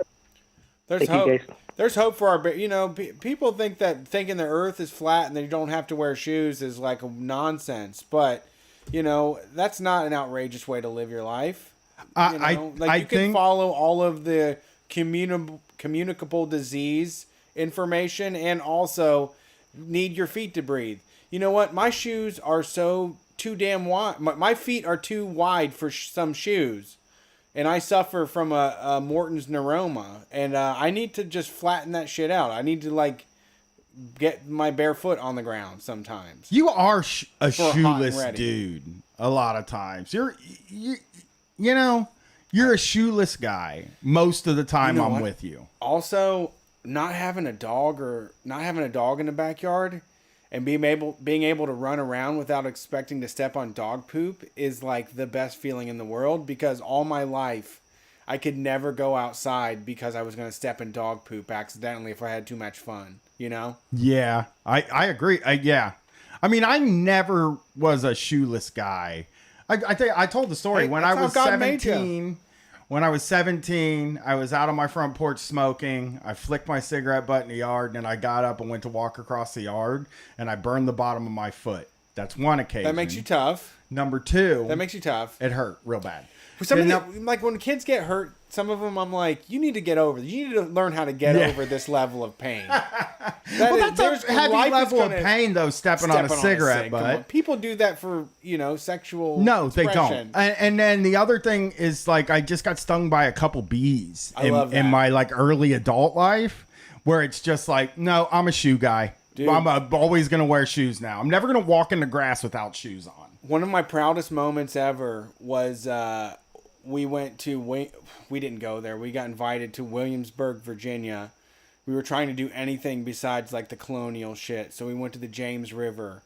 There's hope. There's hope for our, people think that thinking the earth is flat and they don't have to wear shoes is like nonsense. But, that's not an outrageous way to live your life. You can follow all of the communicable disease information and also need your feet to breathe. You know what? My shoes are too damn wide. My feet are too wide for some shoes. And I suffer from a Morton's neuroma, and I need to just flatten that shit out. I need to get my bare foot on the ground sometimes. You are a shoeless dude a lot of times. You're a shoeless guy most of the time. I'm with you. Also, not having a dog in the backyard and being able to run around without expecting to step on dog poop is like the best feeling in the world, because all my life I could never go outside because I was going to step in dog poop accidentally if I had too much fun, Yeah, I agree. I mean, I never was a shoeless guy. I told the story when I was 17. When I was 17, I was out on my front porch smoking. I flicked my cigarette butt in the yard, and I got up and went to walk across the yard, and I burned the bottom of my foot. That's one occasion. That makes you tough. Number two. That makes you tough. It hurt real bad. Like when kids get hurt, some of them I'm like, you need to get over this. You need to learn how to get over this level of pain. That's a heavy level of pain, though, stepping on a cigarette butt. People do that for, sexual No, they expression. don't. And then the other thing is, I just got stung by a couple bees in my, early adult life, where it's just no, I'm a shoe guy. Dude. I'm always going to wear shoes now. I'm never going to walk in the grass without shoes on. One of my proudest moments ever was we didn't go there. We got invited to Williamsburg, Virginia. We were trying to do anything besides the colonial shit. So we went to the James River,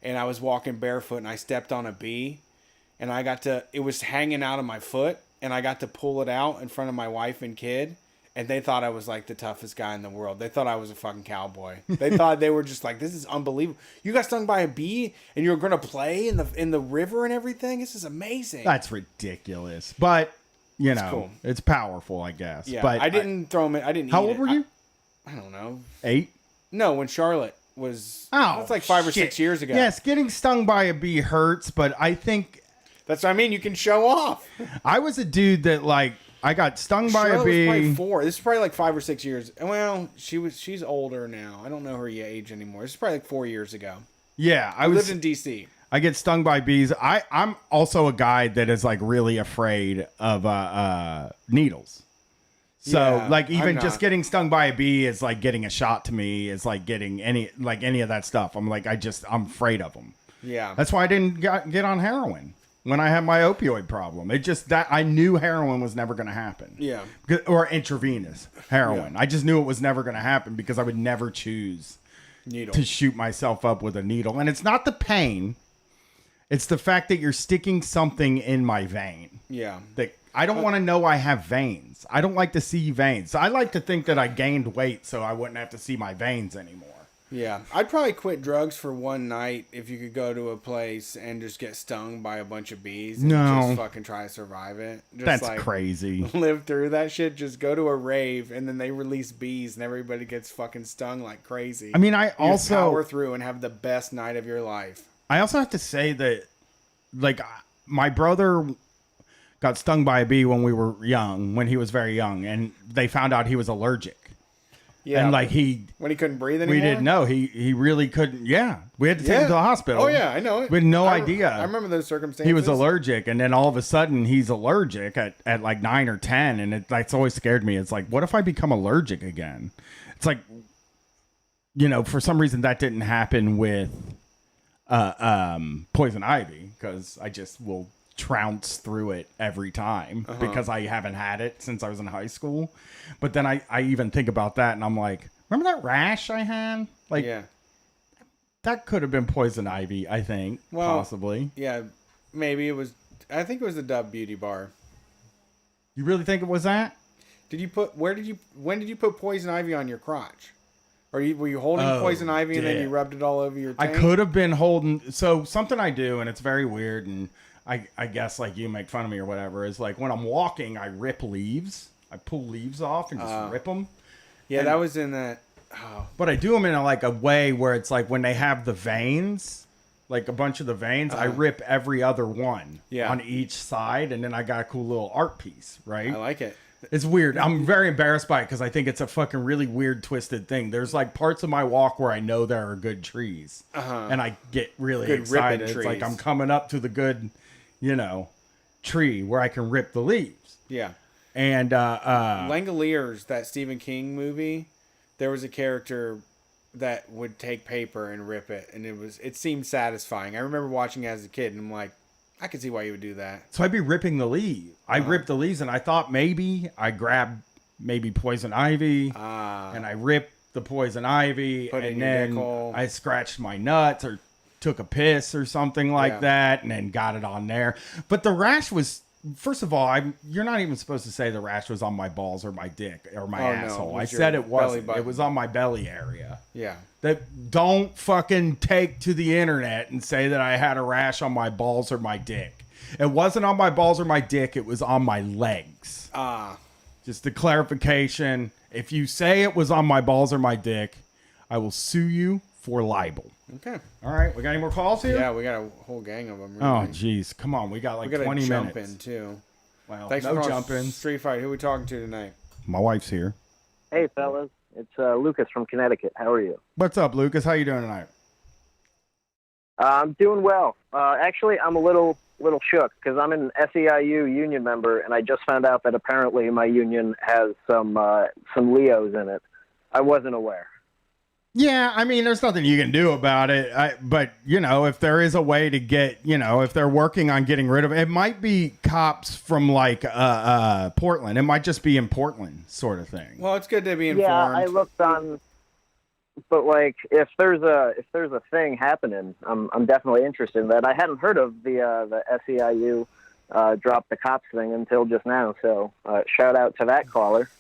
and I was walking barefoot, and I stepped on a bee, and it was hanging out of my foot, and I got to pull it out in front of my wife and kid. and they thought I was like the toughest guy in the world. They thought I was a fucking cowboy. They thought they were just like, this is unbelievable. You got stung by a bee and you're going to play in the river and everything? This is amazing. That's ridiculous. But, you know, cool. It's powerful, I guess. Yeah, but I didn't throw him in. I didn't How eat old it. were you? I don't know. 8? No, when Charlotte was... Oh, that's like 5 or shit. 6 years ago. Yes, getting stung by a bee hurts, but I think... That's what I mean. You can show off. I was a dude that, like, I got stung by Charlotte a bee. was probably 4. This is probably like 5 or 6 years. Well, she's older now. I don't know her age anymore. This is probably like 4 years ago. Yeah, I lived in D.C. I get stung by bees. I'm also a guy that is like really afraid of needles. So Yeah, like even I'm just not. getting stung by a bee is like getting a shot to me. Is like getting any of that stuff. I'm afraid of them. Yeah. That's why I didn't get on heroin when I had my opioid problem. It just that I knew heroin was never going to happen. Yeah. Or intravenous heroin. Yeah. I just knew it was never going to happen because I would never choose Needle. to shoot myself up with a needle. And it's not the pain. It's the fact that you're sticking something in my vein. Yeah. That I don't want to know I have veins. I don't like to see veins. I like to think that I gained weight so I wouldn't have to see my veins anymore. Yeah. I'd probably quit drugs for one night if you could go to a place and just get stung by a bunch of bees and No. just fucking try to survive it. Just That's like, crazy. Live through that shit. Just go to a rave and then they release bees and everybody gets fucking stung like crazy. I mean, I You just also power through and have the best night of your life. I also have to say that, like, my brother got stung by a bee when we were young, when he was very young, and they found out he was allergic. Yeah. And, like, when he couldn't breathe anymore? we didn't know. He really couldn't. Yeah. We had to take him to the hospital. Oh, yeah, I know it. We had no I idea. I remember those circumstances. He was allergic, and then all of a sudden he's allergic at like 9 or 10, and that's always scared me. It's like, what if I become allergic again? It's like, you know, for some reason that didn't happen with poison ivy, because I just will trounce through it every time because I haven't had it since I was in high school. But then I even think about that, and I'm like, remember that rash I had? Like, Yeah. that could have been poison ivy, I think, possibly. Yeah, maybe it was. I think it was the Dove Beauty Bar. You really think it was that? When did you put poison ivy on your crotch? Were you holding Oh, poison ivy and then you damn. rubbed it all over your I tank? could have been holding. So something I do, and it's very weird, and I guess like you make fun of me or whatever, is like when I'm walking, I rip leaves. I pull leaves off and just rip them. Yeah, And- that was in that. Oh, But I do them in a way where it's like when they have the veins, like a bunch of the veins, I rip every other one on each side, and then I got a cool little art piece, right? I like it. It's weird. I'm very embarrassed by it because I think it's a fucking really weird, twisted thing. There's like parts of my walk where I know there are good trees, and I get really Good excited. ripping It's like trees. I'm coming up to the good, tree where I can rip the leaves. Yeah. And Langoliers, that Stephen King movie, there was a character that would take paper and rip it, and it seemed satisfying. I remember watching it as a kid, and I'm like, I could see why you would do that. so I'd be ripping the leaves. I ripped the leaves, and I thought maybe I grabbed poison ivy, and I ripped the poison ivy, Put it in and your then dick hole. I scratched my nuts or took a piss or something like Yeah. that, and then got it on there. But the rash was, first of all, you're not even supposed to say the rash was on my balls or my dick or my Oh, no, asshole. it I was said your it belly wasn't. button. It was on my belly area. Yeah. That don't fucking take to the internet and say that I had a rash on my balls or my dick. It wasn't on my balls or my dick. It was on my legs. Just a clarification. If you say it was on my balls or my dick, I will sue you for libel. Okay. All right. We got any more calls here? Yeah, we got a whole gang of them. Oh, jeez. Come on. We got like we got 20 a jump minutes. in too. Well, Thanks no for calling jump-ins. Street Fight. Who are we talking to tonight? My wife's here. Hey, fellas. It's Lucas from Connecticut. How are you? What's up, Lucas? How you doing tonight? I'm doing well. Actually, I'm a little shook because I'm an SEIU union member, and I just found out that apparently my union has some Leos in it. I wasn't aware. Yeah, I mean, there's nothing you can do about it. But, if there is a way to get, if they're working on getting rid of it, it might be cops from like Portland. It might just be in Portland sort of thing. Well, it's good to be informed. Yeah, I looked on, but like if there's a thing happening, I'm definitely interested in that. I hadn't heard of the SEIU drop the cops thing until just now. So shout out to that caller.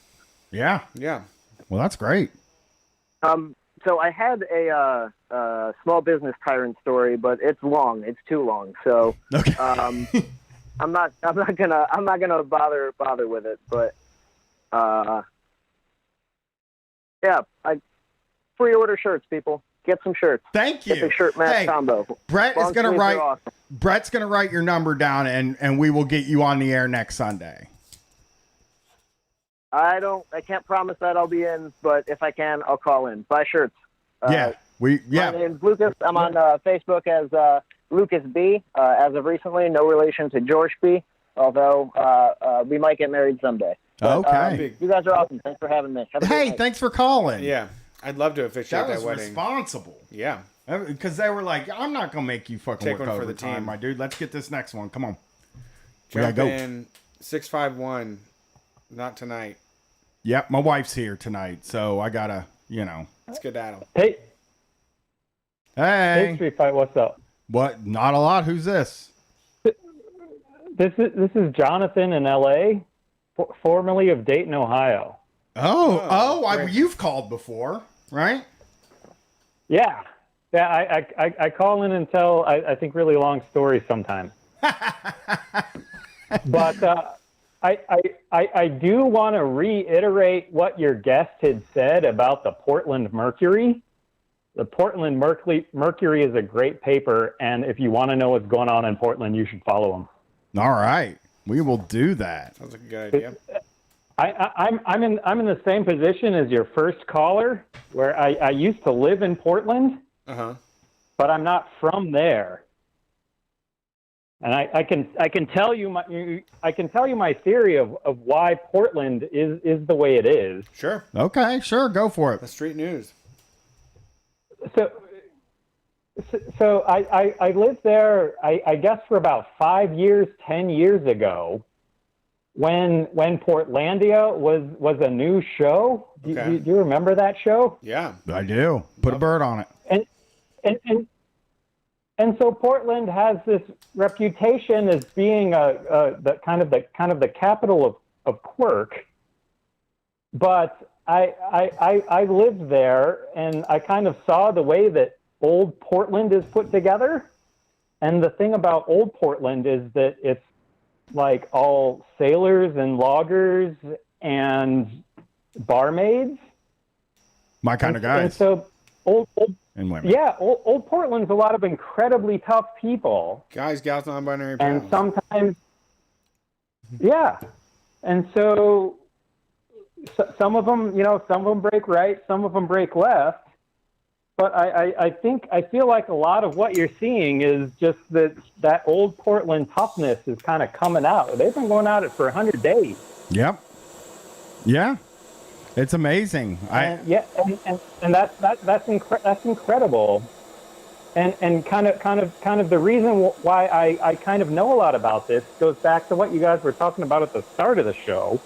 Yeah. Yeah. Well, that's great. So I had a small business tyrant story, but it's long. It's too long. So Okay. I'm not gonna bother with it. But yeah, I pre-order shirts, people. Get some shirts. Thank you. Get the shirt match Hey, combo. Brett is Long gonna sleeves write. are awesome. Brett's gonna write your number down, and we will get you on the air next Sunday. I can't promise that I'll be in, but if I can, I'll call in. Buy shirts. Yeah. My name's Lucas. I'm on Facebook as Lucas B. As of recently, no relation to George B. Although we might get married someday. But, Okay. you guys are awesome. Thanks for having me. Have a good Hey, night. thanks for calling. Yeah. I'd love to officiate That that, was wedding. responsible. Yeah. Because they were like, I'm not gonna make you fucking Take work one for the overtime, team. my dude. Let's get this next one. Come on. We gotta Jump go. in 651. Not tonight. Yep, my wife's here tonight, so I gotta, Skedaddle. Hey, Hey. Street Fight, what's up? What? Not a lot. Who's this? This is Jonathan in L.A., formerly of Dayton, Ohio. You've called before, right? Yeah. I call in and tell, I think, really long stories sometimes. But I do want to reiterate what your guest had said about the Portland Mercury. The Portland Mercury is a great paper, and if you want to know what's going on in Portland, you should follow them. All right, we will do that. Sounds like a good idea. I'm in the same position as your first caller, where I used to live in Portland, but I'm not from there. And I can tell you my theory of why Portland is the way it is. Sure. Okay, sure, go for it. The street news. So I lived there, I guess, for about 5 years, 10 years ago, when Portlandia was a new show. Okay. Do you remember that show? Yeah, I do. Put a bird on it. And so Portland has this reputation as being the kind of the capital of quirk. But I lived there, and I kind of saw the way that old Portland is put together. And the thing about old Portland is that it's like all sailors and loggers and barmaids. My kind of guys. And so old and women. yeah, old Portland's a lot of incredibly tough people. Guys, gals, non-binary. And pals. sometimes, yeah. And so some of them, some of them break right, some of them break left. But I feel like a lot of what you're seeing is just that old Portland toughness is kind of coming out. They've been going at it for 100 days. Yep. Yeah. It's amazing. And that's incredible. And kind of the reason why I kind of know a lot about this goes back to what you guys were talking about at the start of the show.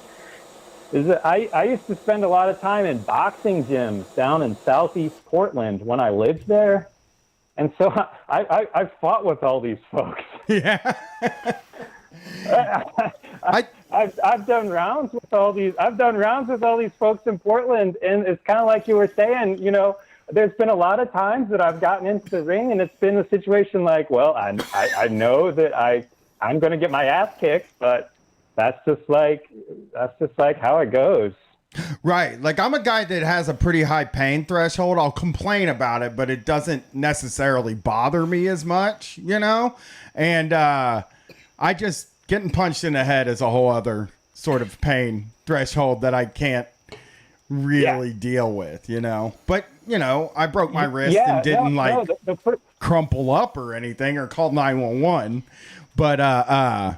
Is that I used to spend a lot of time in boxing gyms down in Southeast Portland when I lived there, and so I fought with all these folks. Yeah. I've done rounds with all these. I've done rounds with all these folks in Portland, and it's kind of like you were saying. There's been a lot of times that I've gotten into the ring, and it's been a situation like, well, I know that I'm going to get my ass kicked, but that's just like how it goes. Right. Like, I'm a guy that has a pretty high pain threshold. I'll complain about it, but it doesn't necessarily bother me as much, And I just getting punched in the head is a whole other sort of pain threshold that I can't really deal with, But, I broke my wrist and didn't crumple up or anything or called 911. But I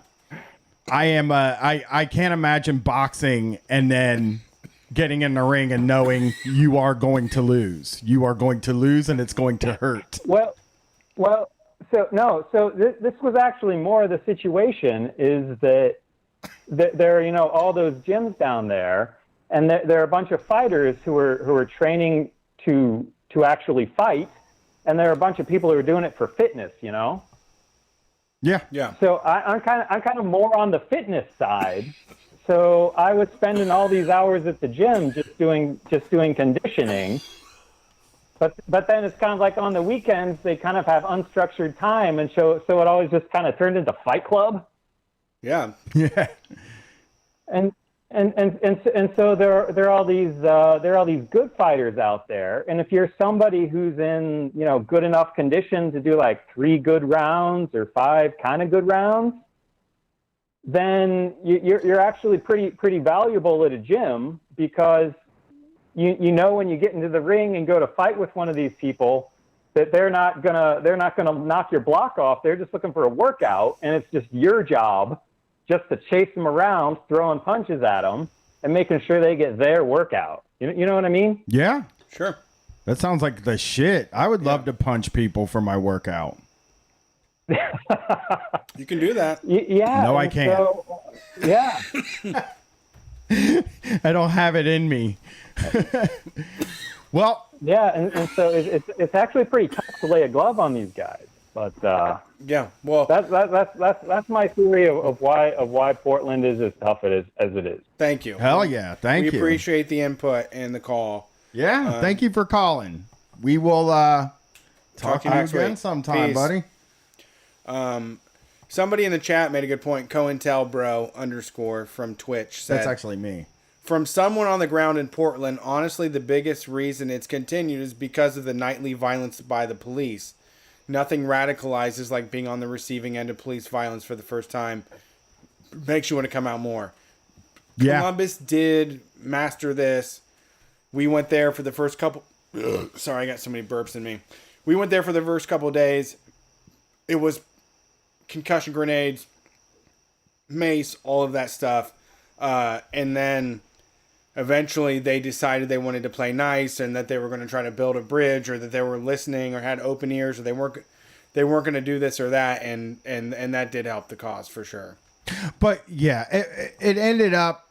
can't imagine boxing and then getting in the ring and knowing you are going to lose. You are going to lose, and it's going to hurt. Well. So this was actually more of the situation is that there are all those gyms down there, and there are a bunch of fighters who are training to actually fight, and there are a bunch of people who are doing it for fitness. Yeah. So I'm kind of more on the fitness side. so I was spending all these hours at the gym just doing conditioning. But then it's kind of like on the weekends they kind of have unstructured time, and so it always just kind of turned into Fight Club. Yeah. Yeah. And so there are all these good fighters out there, and if you're somebody who's in good enough condition to do like 3 good rounds or 5 kind of good rounds, then you're actually pretty valuable at a gym, because you know when you get into the ring and go to fight with one of these people that they're not gonna knock your block off. They're just looking for a workout, and it's just your job just to chase them around, throwing punches at them, and making sure they get their workout. You know what I mean? Yeah. Sure. That sounds like the shit. I would love to punch people for my workout. You can do that. Yeah. No, I can't. So, yeah. I don't have it in me. Well. Yeah, and so it's actually pretty tough to lay a glove on these guys. But yeah, well, that's my theory of why Portland is as tough as it is. Thank you. Hell yeah, thank you. We appreciate the input and the call. Yeah, thank you for calling. We will talk to you again week. sometime, Peace. buddy. Somebody in the chat made a good point. CoIntelBro_ from Twitch said, that's actually me. From someone on the ground in Portland, honestly, the biggest reason it's continued is because of the nightly violence by the police. Nothing radicalizes like being on the receiving end of police violence for the first time. Makes you want to come out more. Yeah. Columbus did master this. We went there for the first couple... Sorry, I got so many burps in me. We went there for the first couple of days. It was concussion grenades, mace, all of that stuff. And then eventually they decided they wanted to play nice and that they were going to try to build a bridge, or that they were listening or had open ears, or they weren't going to do this or that. And that did help the cause for sure. But yeah, it ended up,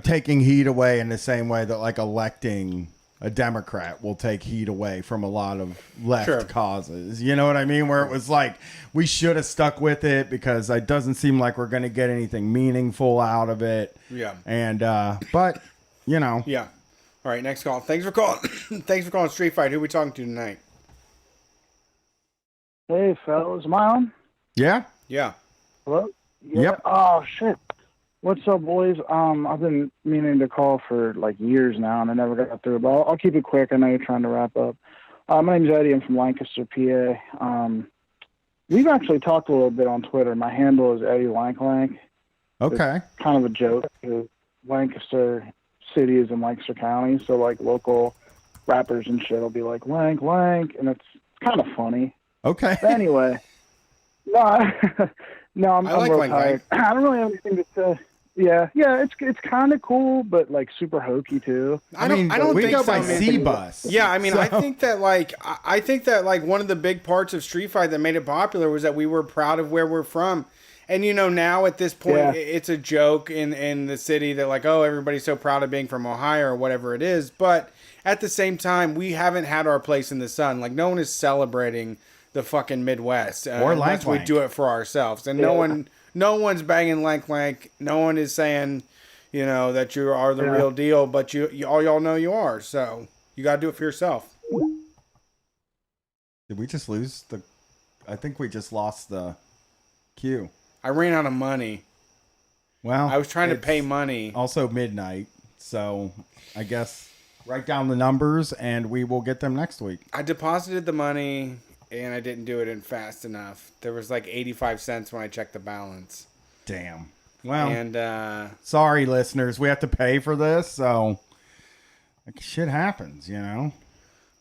taking heat away in the same way that like electing a Democrat will take heat away from a lot of left causes. You know what I mean? Where it was like, we should have stuck with it because it doesn't seem like we're going to get anything meaningful out of it. Yeah. And, but, Yeah. All right, next call. Thanks for calling. Thanks for calling Street Fight. Who are we talking to tonight? Hey, fellas. Am I on? Yeah. Yeah. Hello? Yeah. Yep. Oh, shit. What's up, boys? I've been meaning to call for like years now, and I never got through. But I'll keep it quick. I know you're trying to wrap up. My name's Eddie. I'm from Lancaster, PA. We've actually talked a little bit on Twitter. My handle is Eddie Lank. Okay. It's kind of a joke. Lancaster City is in Lancaster County, so like local rappers and shit will be like Lank, and it's kind of funny. Okay. But anyway, I'm like real Lank. tired. I don't really have anything to say. Yeah, it's kind of cool, but like super hokey too. I don't we think go so, by man. C-Bus. Yeah, I mean, So- I think that one of the big parts of Street Fight that made it popular was that we were proud of where we're from. And now at this point, it's a joke in the city that like, oh, everybody's so proud of being from Ohio or whatever it is. But at the same time, we haven't had our place in the sun. Like, no one is celebrating the fucking Midwest. Or unless we Lank. do it for ourselves. And no one's banging Lank. No one is saying, that you are the real deal. But you all y'all know you are. So you got to do it for yourself. Did we just lose I think we just lost the queue. I ran out of money. Well, I was trying to it's pay money. Also midnight. So I guess write down the numbers and we will get them next week. I deposited the money and I didn't do it in fast enough. There was like 85 cents when I checked the balance. Damn. Well, and sorry, listeners. We have to pay for this. So like, shit happens,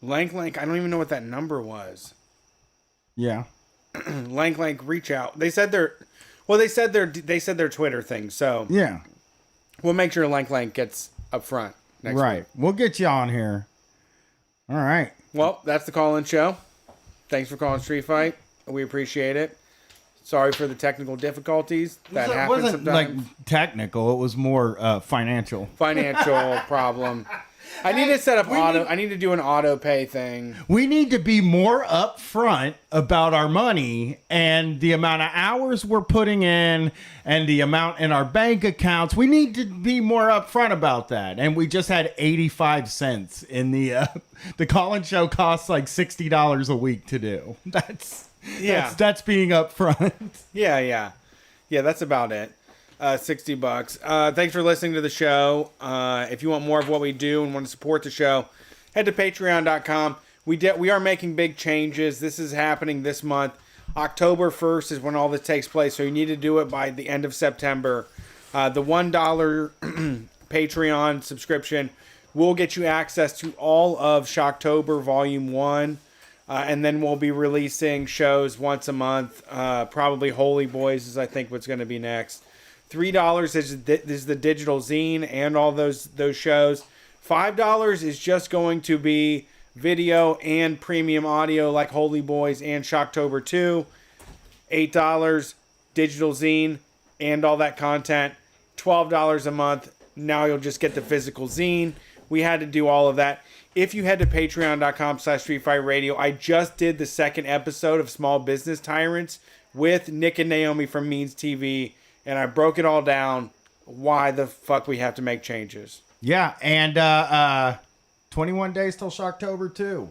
Lank, I don't even know what that number was. Yeah. Lank, reach out. They said their Twitter thing. So yeah, we'll make sure Lank gets up front next right. week. We'll get you on here. All right. Well, that's the call-in show. Thanks for calling Street Fight. We appreciate it. Sorry for the technical difficulties that happen wasn't sometimes. like technical. It was more financial. Financial problem. I need to set up I need to do an auto pay thing. We need to be more upfront about our money and the amount of hours we're putting in and the amount in our bank accounts. We need to be more upfront about that. And we just had 85 cents in the Colin Show costs like $60 a week to do. That's being upfront. Yeah, that's about it. $60. Thanks for listening to the show. If you want more of what we do and want to support the show, head to patreon.com. We are making big changes. This is happening this month. October 1st is when all this takes place, so you need to do it by the end of September. The $1 Patreon subscription will get you access to all of Shocktober Volume 1. And then we'll be releasing shows once a month. Probably Holy Boys is, I think, what's going to be next. $3 is the digital zine and all those shows. $5 is just going to be video and premium audio like Holy Boys and Shocktober 2. $8 digital zine and all that content. $12 a month. Now you'll just get the physical zine. We had to do all of that. If you head to patreon.com/StreetFightRadio, I just did the second episode of Small Business Tyrants with Nick and Naomi from Means TV. And I broke it all down why the fuck we have to make changes. Yeah, and 21 days till Shocktober 2.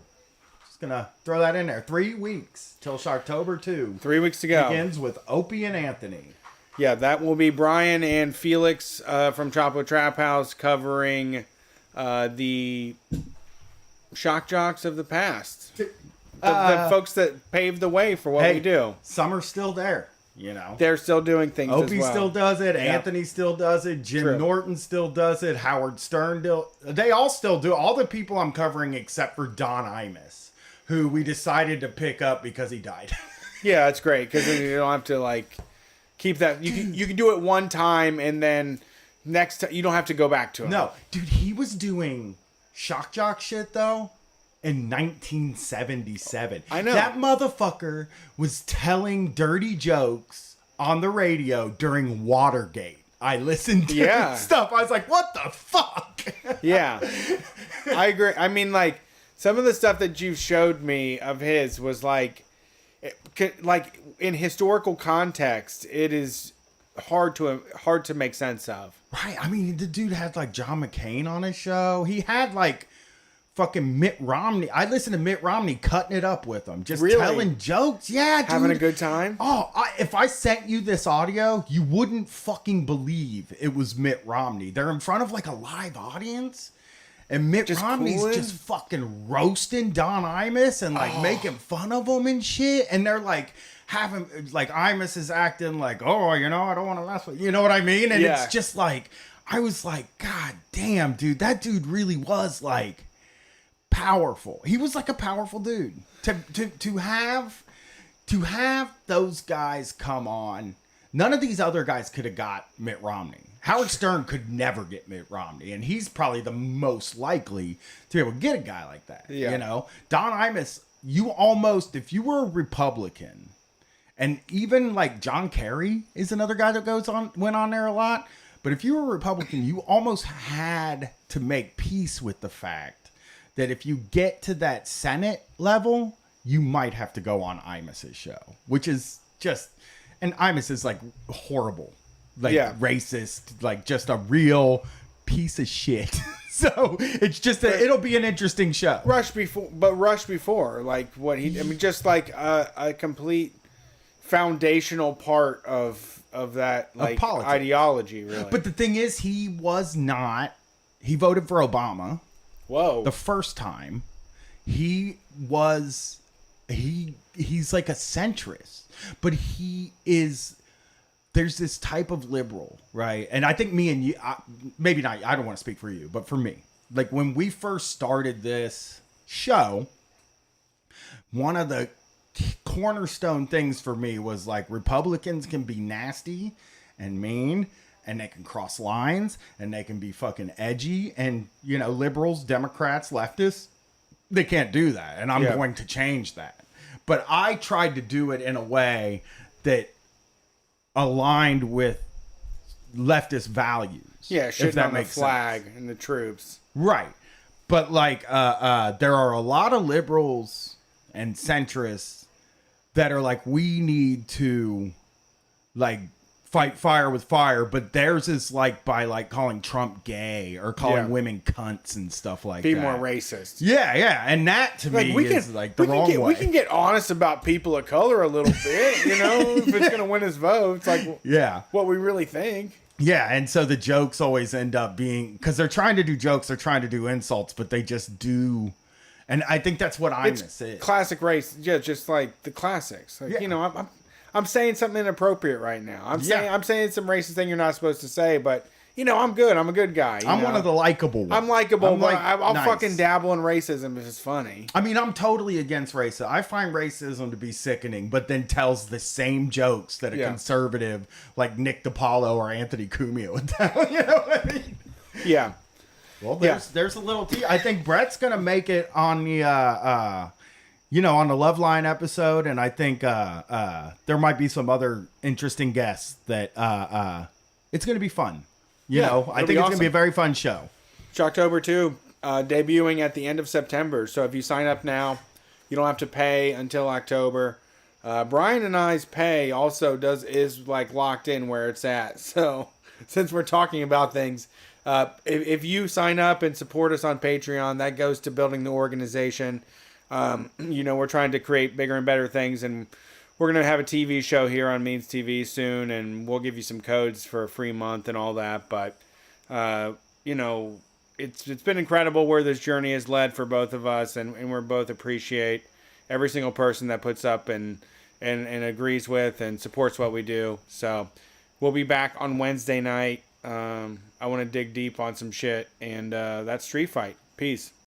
Just gonna throw that in there. 3 weeks till Shocktober 2. 3 weeks to go. Begins with Opie and Anthony. Yeah, that will be Brian and Felix from Chapo Trap House covering the shock jocks of the past. The folks that paved the way for what we do. Summer's still there. You know, they're still doing things. Opie as well. still does it. Yeah. Anthony still does it. Jim True. Norton still does it. Howard Stern they all still do. All the people I'm covering except for Don Imus, who we decided to pick up because he died. Yeah, it's great because then you don't have to like keep that. You can do it one time and then next time you don't have to go back to it. No, dude, he was doing shock jock shit though. In 1977. I know. That motherfucker was telling dirty jokes on the radio during Watergate. I listened to his stuff. I was like, what the fuck? Yeah. I agree. I mean, like, some of the stuff that you showed me of his was like in historical context, it is hard to make sense of. Right. I mean, the dude had like John McCain on his show. He had like fucking Mitt Romney. I listened to Mitt Romney cutting it up with him, just telling jokes. Yeah, dude. Having a good time. Oh, if I sent you this audio, you wouldn't fucking believe it was Mitt Romney. They're in front of like a live audience, and Mitt Romney's just fucking roasting Don Imus and like making fun of him and shit. And they're like having like Imus is acting like, oh, you know, I don't want to mess with you. know what I mean? And it's just like I was like, God damn, dude, that dude really was like powerful. He was like a powerful dude. To have those guys come on, none of these other guys could have got Mitt Romney. Howard Stern could never get Mitt Romney, and he's probably the most likely to be able to get a guy like that. Yeah. You know, Don Imus, you almost, if you were a Republican, and even like John Kerry is another guy that went on there a lot. But if you were a Republican, you almost had to make peace with the fact that if you get to that Senate level, you might have to go on Imus's show, which is just, and Imus is like horrible, like racist, like just a real piece of shit. So it's just, it'll be an interesting show. Rush before, like what he, I mean, just like a complete foundational part of that, like ideology, really. But the thing is, he voted for Obama. Whoa. The first time. He's like a centrist, but there's this type of liberal, right? And I think me and you, maybe not, I don't want to speak for you, but for me, like when we first started this show, one of the cornerstone things for me was like Republicans can be nasty and mean, and they can cross lines, and they can be fucking edgy, and, you know, liberals, Democrats, leftists, they can't do that, and I'm going to change that. But I tried to do it in a way that aligned with leftist values. Yeah, shitting if that on the makes flag sense. and the troops. Right. But like, there are a lot of liberals and centrists that are like, we need to like fight fire with fire, but theirs is like by like calling Trump gay or calling women cunts and stuff like Be that. more racist. Yeah, and that to me is like the wrong way. We can get honest about people of color a little bit, you know, if it's gonna win his votes, like what we really think. Yeah, and so the jokes always end up being, because they're trying to do jokes, they're trying to do insults, but they just do, and I think that's what I miss is. Classic race, just like the classics. Like, you know, I'm saying something inappropriate right now. I'm saying some racist thing you're not supposed to say, but you know, I'm good. I'm a good guy. I'm one of the likable ones. I'm likable, but like, I'll nice. fucking dabble in racism if it's funny. I mean, I'm totally against racism. I find racism to be sickening, but then tells the same jokes that a conservative like Nick DiPaolo or Anthony Cumia would tell. You know what I mean? Yeah. Well, there's a little I think Brett's gonna make it on the on the Loveline episode, and I think there might be some other interesting guests that it's gonna be fun. You know, I think it's gonna be a very fun show. Shocktober 2, debuting at the end of September. So if you sign up now, you don't have to pay until October. Brian and I's pay also is like locked in where it's at. So since we're talking about things, if you sign up and support us on Patreon, that goes to building the organization. You know, we're trying to create bigger and better things, and we're going to have a TV show here on Means TV soon, and we'll give you some codes for a free month and all that. But, you know, it's been incredible where this journey has led for both of us, and we both appreciate every single person that puts up and agrees with and supports what we do. So we'll be back on Wednesday night. I want to dig deep on some shit, and that's Street Fight. Peace.